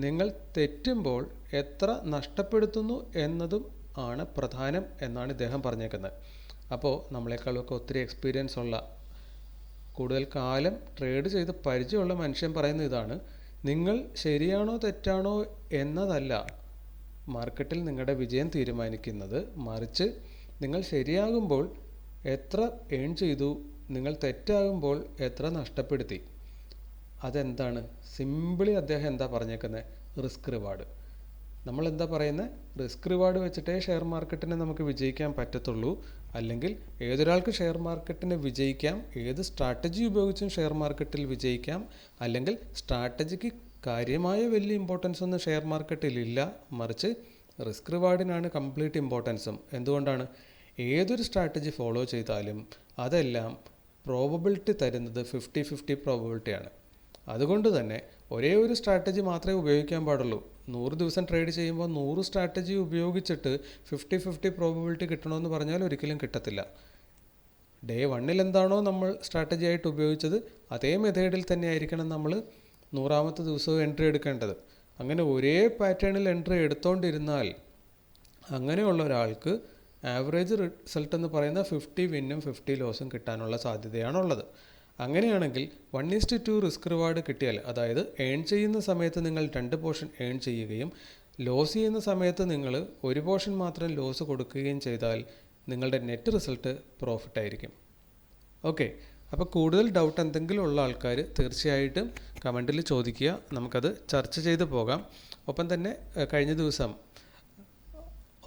നിങ്ങൾ തെറ്റുമ്പോൾ എത്ര നഷ്ടപ്പെടുത്തുന്നു എന്നതും ആണ് പ്രധാനം എന്നാണ് ഇദ്ദേഹം പറഞ്ഞേക്കുന്നത്. അപ്പോൾ നമ്മളെക്കാളൊക്കെ ഒത്തിരി എക്സ്പീരിയൻസ് ഉള്ള, കൂടുതൽ കാലം ട്രേഡ് ചെയ്ത് പരിചയമുള്ള മനുഷ്യൻ പറയുന്ന ഇതാണ്: നിങ്ങൾ ശരിയാണോ തെറ്റാണോ എന്നതല്ല മാർക്കറ്റിൽ നിങ്ങളുടെ വിജയം തീരുമാനിക്കുന്നത്, മറിച്ച് നിങ്ങൾ ശരിയാകുമ്പോൾ എത്ര ഏൺ ചെയ്തു, നിങ്ങൾ തെറ്റാകുമ്പോൾ എത്ര നഷ്ടപ്പെടുത്തി. അതെന്താണ്? സിമ്പിളി അദ്ദേഹം എന്താ പറഞ്ഞേക്കുന്നത്? Risk reward. നമ്മളെന്താ പറയുന്നത്? റിസ്ക് റിവാർഡ് വെച്ചിട്ടേ ഷെയർ മാർക്കറ്റിനെ നമുക്ക് വിജയിക്കാൻ പറ്റത്തുള്ളൂ. അല്ലെങ്കിൽ ഏതൊരാൾക്ക് ഷെയർ മാർക്കറ്റിനെ വിജയിക്കാം, ഏത് സ്ട്രാറ്റജി ഉപയോഗിച്ചും ഷെയർ മാർക്കറ്റിൽ വിജയിക്കാം. അല്ലെങ്കിൽ സ്ട്രാറ്റജിക്ക് കാര്യമായ വലിയ ഇമ്പോർട്ടൻസ് ഒന്നും ഷെയർ മാർക്കറ്റിലില്ല, മറിച്ച് റിസ്ക് റിവാർഡിനാണ് കംപ്ലീറ്റ് ഇമ്പോർട്ടൻസും. എന്തുകൊണ്ടാണ്? ഏതൊരു സ്ട്രാറ്റജി ഫോളോ ചെയ്താലും അതെല്ലാം പ്രോബബിലിറ്റി തരുന്നത് 50-50 പ്രോബബിലിറ്റിയാണ്. അതുകൊണ്ട് തന്നെ ഒരേ ഒരു സ്ട്രാറ്റജി മാത്രമേ ഉപയോഗിക്കാൻ പാടുള്ളൂ. 100 ദിവസം ട്രേഡ് ചെയ്യുമ്പോൾ 100 സ്ട്രാറ്റജി ഉപയോഗിച്ചിട്ട് 50-50 പ്രോബബിലിറ്റി കിട്ടണമെന്ന് പറഞ്ഞാൽ ഒരിക്കലും കിട്ടത്തില്ല. ഡേ 1 എന്താണോ നമ്മൾ സ്ട്രാറ്റജി ആയിട്ട് ഉപയോഗിച്ചത്, അതേ മെത്തേഡിൽ തന്നെ ആയിരിക്കണം നമ്മൾ 100ാമത്തെ ദിവസവും എൻട്രി എടുക്കേണ്ടത്. അങ്ങനെ ഒരേ പാറ്റേണിൽ എൻട്രി എടുത്തുകൊണ്ടിരുന്നാൽ അങ്ങനെയുള്ള ഒരാൾക്ക് ആവറേജ് റിസൾട്ട് എന്ന് പറയുന്ന 50 വിന്നും 50 ലോസും കിട്ടാനുള്ള സാധ്യതയാണുള്ളത്. അങ്ങനെയാണെങ്കിൽ 1:2 റിസ്ക് റിവാർഡ് കിട്ടിയാൽ, അതായത് ഏൺ ചെയ്യുന്ന സമയത്ത് നിങ്ങൾ 2 പോർഷൻ ഏൺ ചെയ്യുകയും ലോസ് ചെയ്യുന്ന സമയത്ത് നിങ്ങൾ 1 പോർഷൻ മാത്രം ലോസ് കൊടുക്കുകയും ചെയ്താൽ നിങ്ങളുടെ നെറ്റ് റിസൾട്ട് പ്രോഫിറ്റ് ആയിരിക്കും. ഓക്കെ, അപ്പോൾ കൂടുതൽ ഡൗട്ട് എന്തെങ്കിലും ഉള്ള ആൾക്കാർ തീർച്ചയായിട്ടും കമൻറ്റിൽ ചോദിക്കുക, നമുക്കത് ചർച്ച ചെയ്ത് പോകാം. ഒപ്പം തന്നെ കഴിഞ്ഞ ദിവസം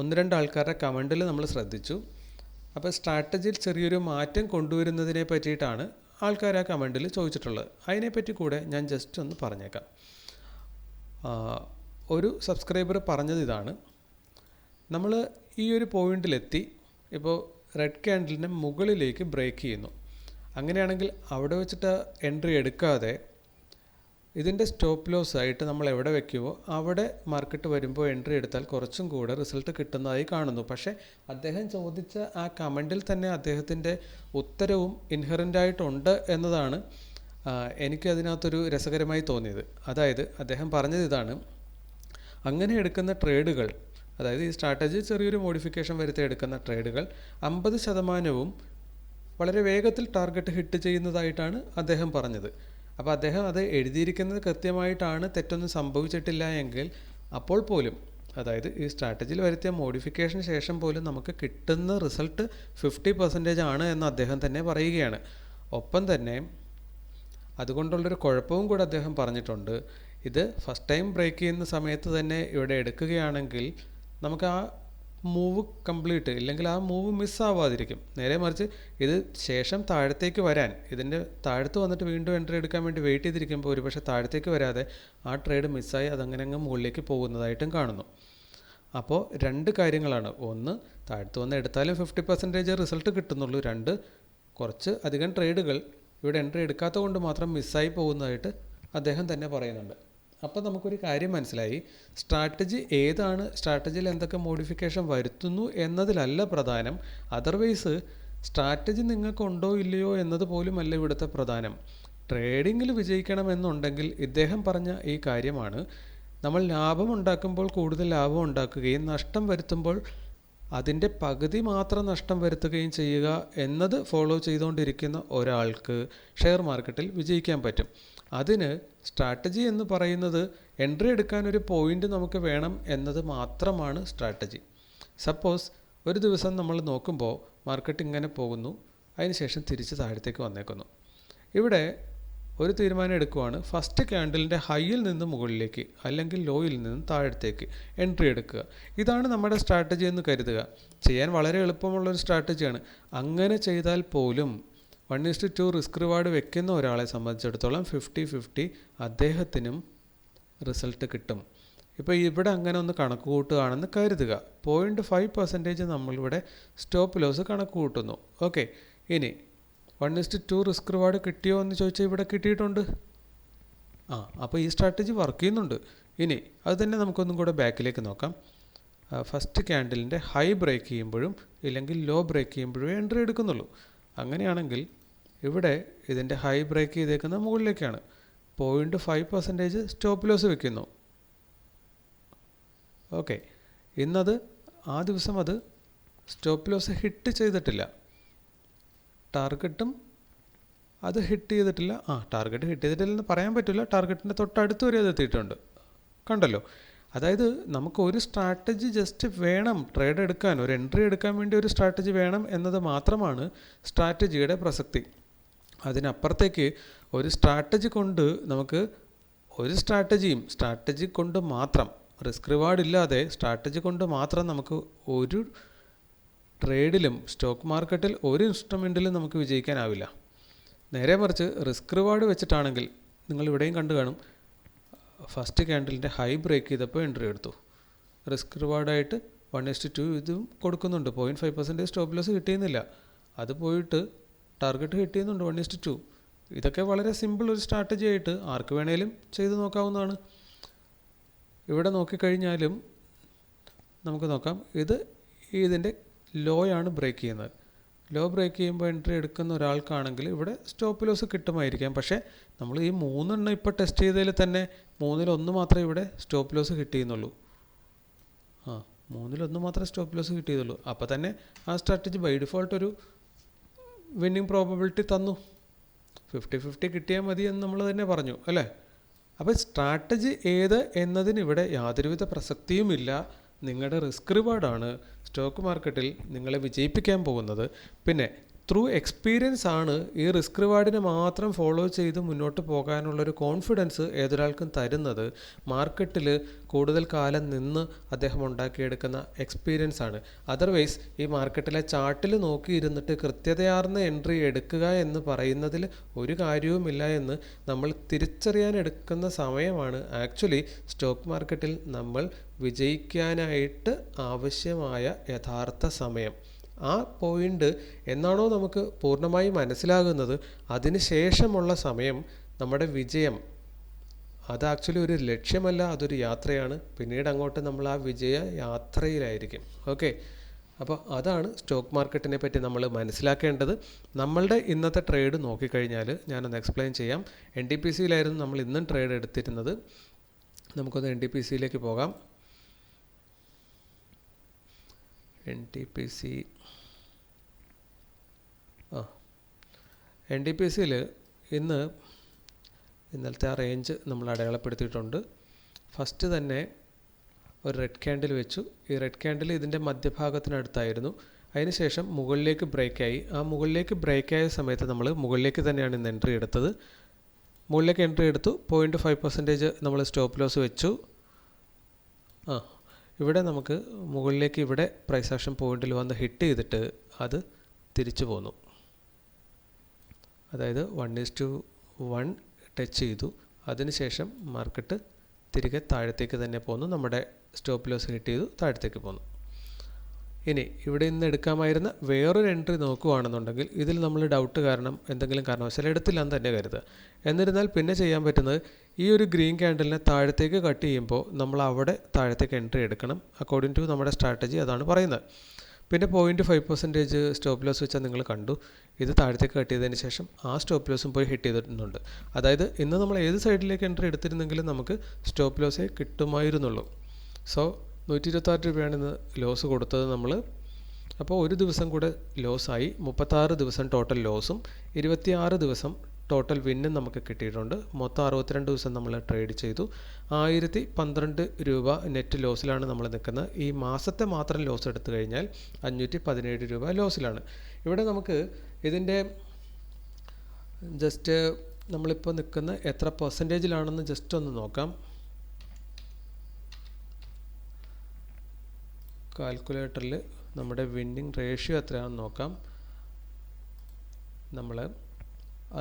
1-2 ആൾക്കാരുടെ കമൻറ്റിൽ നമ്മൾ ശ്രദ്ധിച്ചു. അപ്പോൾ സ്ട്രാറ്റജിയിൽ ചെറിയൊരു മാറ്റം കൊണ്ടുവരുന്നതിനെ പറ്റിയിട്ടാണ് ആൾക്കാർ ആ കമൻറ്റിൽ ചോദിച്ചിട്ടുള്ളത്. അതിനെപ്പറ്റി കൂടെ ഞാൻ ജസ്റ്റ് ഒന്ന് പറഞ്ഞേക്കാം. ഒരു സബ്സ്ക്രൈബർ പറഞ്ഞത് ഇതാണ്: നമ്മൾ ഈ ഒരു പോയിന്റിലെത്തി, ഇപ്പോൾ റെഡ് ക്യാൻഡിലിനെ മുകളിലേക്ക് ബ്രേക്ക് ചെയ്യുന്നു. അങ്ങനെയാണെങ്കിൽ അവിടെ വെച്ചിട്ട് എൻട്രി എടുക്കാതെ ഇതിൻ്റെ സ്റ്റോപ്പ് ലോസ് ആയിട്ട് നമ്മൾ എവിടെ വെക്കുമോ അവിടെ മാർക്കറ്റ് വരുമ്പോൾ എൻട്രി എടുത്താൽ കുറച്ചും കൂടെ റിസൾട്ട് കിട്ടുന്നതായി കാണുന്നു. പക്ഷേ അദ്ദേഹം ചോദിച്ച ആ കമൻറ്റിൽ തന്നെ അദ്ദേഹത്തിൻ്റെ ഉത്തരവും ഇൻഹറൻ്റായിട്ടുണ്ട് എന്നതാണ് എനിക്കതിനകത്തൊരു രസകരമായി തോന്നിയത്. അതായത് അദ്ദേഹം പറഞ്ഞത് ഇതാണ്: അങ്ങനെ എടുക്കുന്ന ട്രേഡുകൾ, അതായത് ഈ സ്ട്രാറ്റജി ചെറിയൊരു മോഡിഫിക്കേഷൻ വരുത്തി എടുക്കുന്ന ട്രേഡുകൾ 50% വളരെ വേഗത്തിൽ ടാർഗറ്റ് ഹിറ്റ് ചെയ്യുന്നതായിട്ടാണ് അദ്ദേഹം പറഞ്ഞത്. അപ്പോൾ അദ്ദേഹം അത് എഴുതിയിരിക്കുന്നത് കൃത്യമായിട്ടാണ്, തെറ്റൊന്നും സംഭവിച്ചിട്ടില്ല എങ്കിൽ അപ്പോൾ പോലും, അതായത് ഈ സ്ട്രാറ്റജിയിൽ വരുത്തിയ മോഡിഫിക്കേഷന് ശേഷം പോലും നമുക്ക് കിട്ടുന്ന റിസൾട്ട് 50% ആണ് എന്ന് അദ്ദേഹം തന്നെ പറയുകയാണ്. ഒപ്പം തന്നെ അതുകൊണ്ടുള്ളൊരു കുഴപ്പവും കൂടെ അദ്ദേഹം പറഞ്ഞിട്ടുണ്ട്. ഇത് ഫസ്റ്റ് ടൈം ബ്രേക്ക് ചെയ്യുന്ന സമയത്ത് തന്നെ ഇവിടെ എടുക്കുകയാണെങ്കിൽ നമുക്ക് ആ മൂവ് കംപ്ലീറ്റ്, ഇല്ലെങ്കിൽ ആ മൂവ് മിസ്സാവാതിരിക്കും. നേരെ മറിച്ച് ഇത് ശേഷം താഴത്തേക്ക് വരാൻ, ഇതിൻ്റെ താഴത്ത് വന്നിട്ട് വീണ്ടും എൻട്രി എടുക്കാൻ വേണ്ടി വെയിറ്റ് ചെയ്തിരിക്കുമ്പോൾ ഒരുപക്ഷെ താഴത്തേക്ക് വരാതെ ആ ട്രേഡ് മിസ്സായി അതങ്ങനെ അങ്ങ് മുകളിലേക്ക് പോകുന്നതായിട്ടും കാണുന്നു. അപ്പോൾ 2 കാര്യങ്ങളാണ്: ഒന്ന്, താഴത്ത് വന്ന് എടുത്താലും 50% റിസൾട്ട് കിട്ടുന്നുള്ളൂ. 2, കുറച്ച് അധികം ട്രേഡുകൾ ഇവിടെ എൻട്രി എടുക്കാത്ത കൊണ്ട് മാത്രം മിസ്സായി പോകുന്നതായിട്ട് അദ്ദേഹം തന്നെ പറയുന്നുണ്ട്. അപ്പോൾ നമുക്കൊരു കാര്യം മനസ്സിലായി: സ്ട്രാറ്റജി ഏതാണ്, സ്ട്രാറ്റജിയിൽ എന്തൊക്കെ മോഡിഫിക്കേഷൻ വരുത്തുന്നു എന്നതിലല്ല പ്രധാനം. അതർവൈസ് സ്ട്രാറ്റജി നിങ്ങൾക്കുണ്ടോ ഇല്ലയോ എന്നത് പോലുമല്ല ഇവിടുത്തെ പ്രധാനം. ട്രേഡിങ്ങിൽ വിജയിക്കണമെന്നുണ്ടെങ്കിൽ ഇദ്ദേഹം പറഞ്ഞ ഈ കാര്യമാണ്: നമ്മൾ ലാഭം ഉണ്ടാക്കുമ്പോൾ കൂടുതൽ ലാഭം ഉണ്ടാക്കുകയും നഷ്ടം വരുത്തുമ്പോൾ അതിൻ്റെ പകുതി മാത്രം നഷ്ടം വരുത്തുകയും ചെയ്യുക എന്നത് ഫോളോ ചെയ്തുകൊണ്ടിരിക്കുന്ന ഒരാൾക്ക് ഷെയർ മാർക്കറ്റിൽ വിജയിക്കാൻ പറ്റും. അതിന് സ്ട്രാറ്റജി എന്ന് പറയുന്നത് എൻട്രി എടുക്കാൻ ഒരു പോയിൻ്റ് നമുക്ക് വേണം എന്നത് മാത്രമാണ് സ്ട്രാറ്റജി. സപ്പോസ് ഒരു ദിവസം നമ്മൾ നോക്കുമ്പോൾ മാർക്കറ്റ് ഇങ്ങനെ പോകുന്നു, അതിനുശേഷം തിരിച്ച് താഴത്തേക്ക് വന്നേക്കുന്നു. ഇവിടെ ഒരു തീരുമാനം എടുക്കുവാണ്: ഫസ്റ്റ് ക്യാൻഡിലിൻ്റെ ഹൈയിൽ നിന്ന് മുകളിലേക്ക് അല്ലെങ്കിൽ ലോയിൽ നിന്ന് താഴത്തേക്ക് എൻട്രി എടുക്കുക. ഇതാണ് നമ്മുടെ സ്ട്രാറ്റജി എന്ന് കരുതുക. ചെയ്യാൻ വളരെ എളുപ്പമുള്ളൊരു സ്ട്രാറ്റജിയാണ്. അങ്ങനെ ചെയ്താൽ പോലും 1:2 റിസ്ക് റിവാർഡ് വെക്കുന്ന ഒരാളെ സംബന്ധിച്ചിടത്തോളം 50-50 അദ്ദേഹത്തിനും റിസൾട്ട് കിട്ടും. ഇപ്പോൾ ഇവിടെ അങ്ങനെ ഒന്ന് കണക്ക് കൂട്ടുകയാണെന്ന് കരുതുക. 0.5% നമ്മളിവിടെ സ്റ്റോപ്പ് ലോസ് കണക്ക് കൂട്ടുന്നു. ഓക്കെ, ഇനി 1:2 റിസ്ക് റിവാർഡ് കിട്ടിയോ എന്ന് ചോദിച്ചാൽ ഇവിടെ കിട്ടിയിട്ടുണ്ട്. അപ്പോൾ ഈ സ്ട്രാറ്റജി വർക്ക് ചെയ്യുന്നുണ്ട്. ഇനി അത് തന്നെ നമുക്കൊന്നും കൂടെ ബാക്കിലേക്ക് നോക്കാം. ഫസ്റ്റ് ക്യാൻഡിലിൻ്റെ ഹൈ ബ്രേക്ക് ചെയ്യുമ്പോഴും ഇല്ലെങ്കിൽ ലോ ബ്രേക്ക് ചെയ്യുമ്പോഴും എൻട്രി എടുക്കുന്നുള്ളൂ. അങ്ങനെയാണെങ്കിൽ ഇവിടെ ഇതിൻ്റെ ഹൈ ബ്രേക്ക് ചെയ്തേക്കുന്നത് മുകളിലേക്കാണ്. 0.5% സ്റ്റോപ്പ് ലോസ് വെക്കുന്നു. ഓക്കെ, ഇന്നത് ആ ദിവസം അത് സ്റ്റോപ്പ് ലോസ് ഹിറ്റ് ചെയ്തിട്ടില്ല. ടാർഗറ്റും അത് ഹിറ്റ് ചെയ്തിട്ടില്ല. ടാർഗറ്റ് ഹിറ്റ് ചെയ്തിട്ടില്ലെന്ന് പറയാൻ പറ്റില്ല. ടാർഗറ്റിൻ്റെ തൊട്ടടുത്ത് വരെ അത് എത്തിയിട്ടുണ്ട്. കണ്ടല്ലോ. അതായത് നമുക്ക് ഒരു സ്ട്രാറ്റജി ജസ്റ്റ് വേണം ട്രേഡ് എടുക്കാൻ, ഒരു എൻട്രി എടുക്കാൻ വേണ്ടി ഒരു സ്ട്രാറ്റജി വേണം എന്നത് മാത്രമാണ് സ്ട്രാറ്റജിയുടെ പ്രസക്തി. അതിനപ്പുറത്തേക്ക് ഒരു സ്ട്രാറ്റജി കൊണ്ട് നമുക്ക് ഒരു സ്ട്രാറ്റജി കൊണ്ട് മാത്രം, റിസ്ക് റിവാർഡ് ഇല്ലാതെ സ്ട്രാറ്റജി കൊണ്ട് മാത്രം നമുക്ക് ഒരു ട്രേഡിലും സ്റ്റോക്ക് മാർക്കറ്റിൽ ഒരു ഇൻസ്ട്രുമെൻറ്റിലും നമുക്ക് വിജയിക്കാനാവില്ല. നേരെ മറിച്ച് റിസ്ക് റിവാർഡ് വെച്ചിട്ടാണെങ്കിൽ നിങ്ങൾ ഇവിടെയും കണ്ടു കാണും, ഫസ്റ്റ് ക്യാൻഡലിൻ്റെ ഹൈ ബ്രേക്ക് ചെയ്തപ്പോൾ എൻട്രി എടുത്തു. റിസ്ക് റിവാർഡായിട്ട് 1:2 ഇതും കൊടുക്കുന്നുണ്ട്. 0.5% സ്റ്റോപ്പ് ലോസ് കിട്ടിയെന്നില്ല, അത് പോയിട്ട് ടാർഗറ്റ് ഹിറ്റ് ചെയ്യുന്നുണ്ട് 1:2. ഇതൊക്കെ വളരെ സിമ്പിൾ ഒരു സ്ട്രാറ്റജി ആയിട്ട് ആർക്ക് വേണേലും ചെയ്ത് നോക്കാവുന്നതാണ്. ഇവിടെ നോക്കിക്കഴിഞ്ഞാലും നമുക്ക് നോക്കാം, ഇതിൻ്റെ ലോയാണ് ബ്രേക്ക് ചെയ്യുന്നത്. ലോ ബ്രേക്ക് ചെയ്യുമ്പോൾ എൻട്രി എടുക്കുന്ന ഒരാൾക്കാണെങ്കിൽ ഇവിടെ സ്റ്റോപ്പ് ലോസ് കിട്ടുമായിരിക്കാം. പക്ഷേ നമ്മൾ ഈ 3 എണ്ണം ഇപ്പോൾ ടെസ്റ്റ് ചെയ്തതിൽ തന്നെ 3-1 മാത്രമേ ഇവിടെ സ്റ്റോപ്പ് ലോസ് കിട്ടിയെന്നുള്ളൂ. 3-1 മാത്രമേ സ്റ്റോപ്പ് ലോസ് കിട്ടിയതുള്ളൂ. അപ്പോൾ തന്നെ ആ സ്ട്രാറ്റജി ബൈ ഡിഫോൾട്ട് ഒരു വിന്നിങ് പ്രോബബിലിറ്റി തന്നു. 50-50 കിട്ടിയാൽ മതി എന്ന് നമ്മൾ തന്നെ പറഞ്ഞു അല്ലേ. അപ്പോൾ സ്ട്രാറ്റജി ഏത് എന്നതിന് ഇവിടെ യാതൊരുവിധ പ്രസക്തിയുമില്ല. നിങ്ങളുടെ റിസ്ക് റിവാർഡാണ് സ്റ്റോക്ക് മാർക്കറ്റിൽ നിങ്ങളെ വിജയിപ്പിക്കാൻ പോകുന്നത്. പിന്നെ ത്രൂ എക്സ്പീരിയൻസ് ആണ് ഈ റിസ്ക് റിവാർഡിനെ മാത്രം ഫോളോ ചെയ്ത് മുന്നോട്ട് പോകാനുള്ളൊരു കോൺഫിഡൻസ് ഏതൊരാൾക്കും തരുന്നത്. മാർക്കറ്റിൽ കൂടുതൽ കാലം നിന്ന് അദ്ദേഹം ഉണ്ടാക്കിയെടുക്കുന്ന എക്സ്പീരിയൻസ് ആണ്. അതർവൈസ് ഈ മാർക്കറ്റിലെ ചാർട്ടിൽ നോക്കിയിരുന്നിട്ട് കൃത്യതയാർന്ന എൻട്രി എടുക്കുക എന്ന് പറയുന്നതിൽ ഒരു കാര്യവുമില്ല എന്ന് നമ്മൾ തിരിച്ചറിയാൻ എടുക്കുന്ന സമയമാണ് ആക്ച്വലി സ്റ്റോക്ക് മാർക്കറ്റിൽ നമ്മൾ വിജയിക്കാനായിട്ട് ആവശ്യമായ യഥാർത്ഥ സമയം. ആ പോയിൻ്റ് എന്നാണോ നമുക്ക് പൂർണ്ണമായി മനസ്സിലാകുന്നത്, അതിന് ശേഷമുള്ള സമയം നമ്മുടെ വിജയം. അത് ആക്ച്വലി ഒരു ലക്ഷ്യമല്ല, അതൊരു യാത്രയാണ്. പിന്നീട് അങ്ങോട്ട് നമ്മൾ ആ വിജയ യാത്രയിലായിരിക്കും. ഓക്കെ, അപ്പോൾ അതാണ് സ്റ്റോക്ക് മാർക്കറ്റിനെ പറ്റി നമ്മൾ മനസ്സിലാക്കേണ്ടത്. നമ്മളുടെ ഇന്നത്തെ ട്രേഡ് നോക്കിക്കഴിഞ്ഞാൽ ഞാനൊന്ന് എക്സ്പ്ലെയിൻ ചെയ്യാം. NTPCയിലായിരുന്നു നമ്മൾ ഇന്നും ട്രേഡ് എടുത്തിരുന്നത്. നമുക്കൊന്ന് NTPCയിലേക്ക് പോകാം. NTPCയിൽ ഇന്നലത്തെ ആ റേഞ്ച് നമ്മൾ അടയാളപ്പെടുത്തിയിട്ടുണ്ട്. ഫസ്റ്റ് തന്നെ ഒരു റെഡ് ക്യാൻഡിൽ വെച്ചു. ഈ റെഡ് ക്യാൻഡിൽ ഇതിൻ്റെ മധ്യഭാഗത്തിനടുത്തായിരുന്നു. അതിനുശേഷം മുകളിലേക്ക് ബ്രേക്കായി. ആ മുകളിലേക്ക് ബ്രേക്കായ സമയത്ത് നമ്മൾ മുകളിലേക്ക് തന്നെയാണ് ഇന്ന് എൻട്രി എടുത്തത്. മുകളിലേക്ക് എൻട്രി എടുത്തു. 0.5% നമ്മൾ സ്റ്റോപ്പ് ലോസ് വെച്ചു. ഇവിടെ നമുക്ക് മുകളിലേക്ക് ഇവിടെ പ്രൈസ് ആക്ഷൻ പോയിന്റിൽ വന്ന് ഹിറ്റ് ചെയ്തിട്ട് അത് തിരിച്ചു പോന്നു. അതായത് 1:1 ടച്ച് ചെയ്തു. അതിനുശേഷം മാർക്കറ്റ് തിരികെ താഴത്തേക്ക് തന്നെ പോന്നു. നമ്മുടെ സ്റ്റോപ്പ് ലോസ് ഹിറ്റ് ചെയ്തു, താഴത്തേക്ക് പോന്നു. ഇനി ഇവിടെ നിന്ന് എടുക്കാമായിരുന്ന വേറൊരു എൻട്രി നോക്കുകയാണെന്നുണ്ടെങ്കിൽ ഇതിൽ നമ്മൾ ഡൗട്ട് കാരണം എന്തെങ്കിലും കാരണവശാൽ എടുത്തില്ല എന്ന് തന്നെ കരുതുക. എന്നിരുന്നാൽ പിന്നെ ചെയ്യാൻ പറ്റുന്നത് ഈ ഒരു ഗ്രീൻ ക്യാൻഡലിനെ താഴത്തേക്ക് കട്ട് ചെയ്യുമ്പോൾ നമ്മൾ അവിടെ താഴത്തേക്ക് എൻട്രി എടുക്കണം. അക്കോർഡിംഗ് ടു നമ്മുടെ സ്ട്രാറ്റജി അതാണ് പറയുന്നത്. പിന്നെ 0.5% സ്റ്റോപ്പ് ലോസ് വെച്ചാൽ നിങ്ങൾ കണ്ടു. ഇത് താഴത്തേക്ക് കട്ട് ചെയ്തതിന് ശേഷം ആ സ്റ്റോപ്പ് ലോസും പോയി ഹിറ്റ് ചെയ്തിട്ടുണ്ട്. അതായത് ഇന്ന് നമ്മൾ ഏത് സൈഡിലേക്ക് എൻട്രി എടുത്തിരുന്നെങ്കിലും നമുക്ക് സ്റ്റോപ്പ് ലോസേ കിട്ടുമായിരുന്നുള്ളൂ. സോ 126 രൂപയാണ് ഇന്ന് ലോസ് കൊടുത്തത് നമ്മൾ. അപ്പോൾ ഒരു ദിവസം കൂടെ ലോസായി. 36 ദിവസം ടോട്ടൽ ലോസും 26 ദിവസം ടോട്ടൽ വിന്നും നമുക്ക് കിട്ടിയിട്ടുണ്ട്. മൊത്തം 62 ദിവസം നമ്മൾ ട്രേഡ് ചെയ്തു. 1012 രൂപ നെറ്റ് ലോസിലാണ് നമ്മൾ നിൽക്കുന്നത്. ഈ മാസത്തെ മാത്രം ലോസ് എടുത്തു കഴിഞ്ഞാൽ 517 രൂപ ലോസിലാണ്. ഇവിടെ നമുക്ക് ഇതിൻ്റെ ജസ്റ്റ് നമ്മളിപ്പോൾ നിൽക്കുന്ന എത്ര പെർസെൻറ്റേജിലാണെന്ന് ജസ്റ്റ് ഒന്ന് നോക്കാം. കാൽക്കുലേറ്ററിൽ നമ്മുടെ വിന്നിങ് റേഷ്യോ എത്രയാണെന്ന് നോക്കാം. നമ്മൾ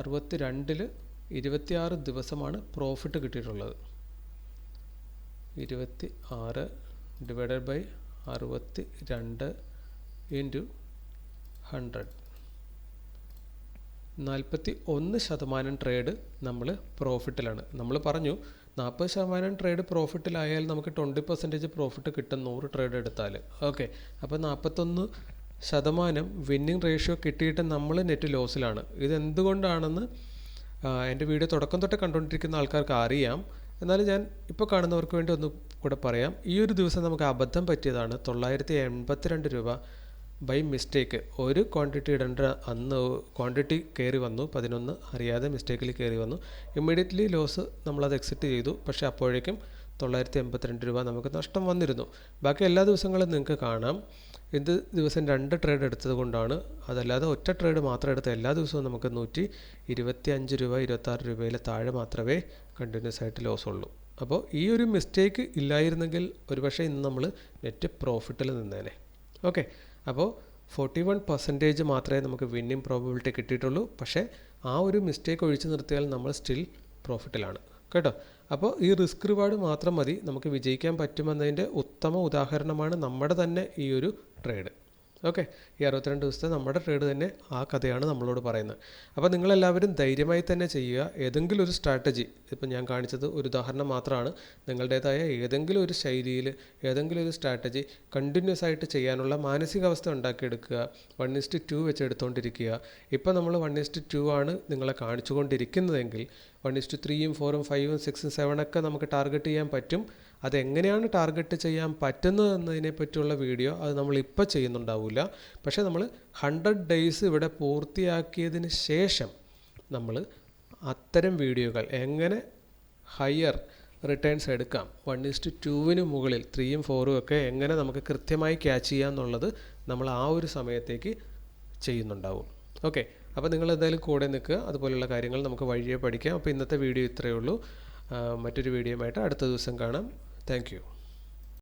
62-ൽ 26 ദിവസമാണ് പ്രോഫിറ്റ് കിട്ടിയിട്ടുള്ളത്. 26 ഡിവൈഡഡ് ബൈ 62 ഇൻറ്റു 100, 41% ട്രേഡ് നമ്മൾ പ്രോഫിറ്റിലാണ്. നമ്മൾ പറഞ്ഞു 40% ട്രേഡ് പ്രോഫിറ്റിലായാൽ നമുക്ക് 20% പ്രോഫിറ്റ് കിട്ടും 100 ട്രേഡ് എടുത്താൽ. ഓക്കെ, അപ്പോൾ 41 ശതമാനം വിന്നിംഗ് റേഷ്യോ കിട്ടിയിട്ട് നമ്മൾ നെറ്റ് ലോസിലാണ്. ഇതെന്തുകൊണ്ടാണെന്ന് എൻ്റെ വീഡിയോ തുടക്കം തൊട്ട് കണ്ടുകൊണ്ടിരിക്കുന്ന ആൾക്കാർക്ക് അറിയാം. എന്നാലും ഞാൻ ഇപ്പോൾ കാണുന്നവർക്ക് വേണ്ടി ഒന്ന് കൂടെ പറയാം. ഈ ഒരു ദിവസം നമുക്ക് അബദ്ധം പറ്റിയതാണ്. 982 രൂപ ബൈ മിസ്റ്റേക്ക് ഒരു ക്വാണ്ടിറ്റി ഇടേണ്ട അന്ന് ക്വാണ്ടിറ്റി കയറി വന്നു, 11 അറിയാതെ മിസ്റ്റേക്കിൽ കയറി വന്നു. ഇമ്മീഡിയറ്റ്ലി ലോസ് നമ്മളത് എക്സിറ്റ് ചെയ്തു. പക്ഷേ അപ്പോഴേക്കും 982 രൂപ നമുക്ക് നഷ്ടം വന്നിരുന്നു. ബാക്കി എല്ലാ ദിവസങ്ങളും നിങ്ങൾക്ക് കാണാം. ഇത് ദിവസം 2 ട്രേഡ് എടുത്തത് കൊണ്ടാണ്. അതല്ലാതെ ഒറ്റ ട്രേഡ് മാത്രം എടുത്ത എല്ലാ ദിവസവും നമുക്ക് 125 രൂപ 26 രൂപയിൽ താഴെ മാത്രമേ കണ്ടിന്യൂസ് ആയിട്ട് ലോസ് ഉള്ളൂ. അപ്പോൾ ഈ ഒരു മിസ്റ്റേക്ക് ഇല്ലായിരുന്നെങ്കിൽ ഒരുപക്ഷെ ഇന്ന് നമ്മൾ നെറ്റ് പ്രോഫിറ്റിൽ നിന്നേനെ. ഓക്കെ, അപ്പോൾ 41% മാത്രമേ നമുക്ക് വിന്നിംഗ് പ്രോബബിലിറ്റി കിട്ടിയിട്ടുള്ളൂ. പക്ഷേ ആ ഒരു മിസ്റ്റേക്ക് ഒഴിച്ചു നിർത്തിയാൽ നമ്മൾ സ്റ്റിൽ പ്രോഫിറ്റിലാണ് കേട്ടോ. അപ്പോൾ ഈ റിസ്ക് റിവാർഡ് മാത്രം മതി നമുക്ക് വിജയിക്കാൻ പറ്റുമെന്നതിൻ്റെ ഉത്തമ ഉദാഹരണമാണ് നമ്മുടെ തന്നെ ഈ ഒരു ട്രേഡ്. ഓക്കെ, ഈ 62 ദിവസത്തെ നമ്മുടെ ട്രേഡ് തന്നെ ആ കഥയാണ് നമ്മളോട് പറയുന്നത്. അപ്പോൾ നിങ്ങളെല്ലാവരും ധൈര്യമായി തന്നെ ചെയ്യുക. ഏതെങ്കിലും ഒരു സ്ട്രാറ്റജി, ഇപ്പം ഞാൻ കാണിച്ചത് ഒരു ഉദാഹരണം മാത്രമാണ്. നിങ്ങളുടേതായ ഏതെങ്കിലും ഒരു ശൈലിയിൽ ഏതെങ്കിലും ഒരു സ്ട്രാറ്റജി കണ്ടിന്യൂസ് ആയിട്ട് ചെയ്യാനുള്ള മാനസികാവസ്ഥ ഉണ്ടാക്കിയെടുക്കുക. 1:2 വെച്ച് എടുത്തുകൊണ്ടിരിക്കുക. ഇപ്പോൾ നമ്മൾ 1:2 ആണ് നിങ്ങളെ കാണിച്ചുകൊണ്ടിരിക്കുന്നതെങ്കിൽ 1:3, 4, 5, 6, 7 ഒക്കെ നമുക്ക് ടാർഗറ്റ് ചെയ്യാൻ പറ്റും. അതെങ്ങനെയാണ് ടാർഗറ്റ് ചെയ്യാൻ പറ്റുന്നത് എന്നതിനെ പറ്റിയുള്ള വീഡിയോ അത് നമ്മളിപ്പോൾ ചെയ്യുന്നുണ്ടാവില്ല. പക്ഷേ നമ്മൾ 100 ഡേയ്സ് ഇവിടെ പൂർത്തിയാക്കിയതിന് ശേഷം നമ്മൾ അത്തരം വീഡിയോകൾ എങ്ങനെ ഹയർ റിട്ടേൺസ് എടുക്കാം, 1:2 മുകളിൽ 3ഉം 4ഉം ഒക്കെ എങ്ങനെ നമുക്ക് കൃത്യമായി ക്യാച്ച് ചെയ്യാം എന്നുള്ളത് നമ്മൾ ആ ഒരു സമയത്തേക്ക് ചെയ്യുന്നുണ്ടാവും. ഓക്കെ, അപ്പോൾ നിങ്ങൾ എന്തായാലും കൂടെ നിൽക്കുക. അതുപോലെയുള്ള കാര്യങ്ങൾ നമുക്ക് വഴിയെ പഠിക്കാം. അപ്പോൾ ഇന്നത്തെ വീഡിയോ ഇത്രയേ ഉള്ളൂ. മറ്റൊരു വീഡിയോയുമായിട്ട് അടുത്ത ദിവസം കാണാം. Thank you.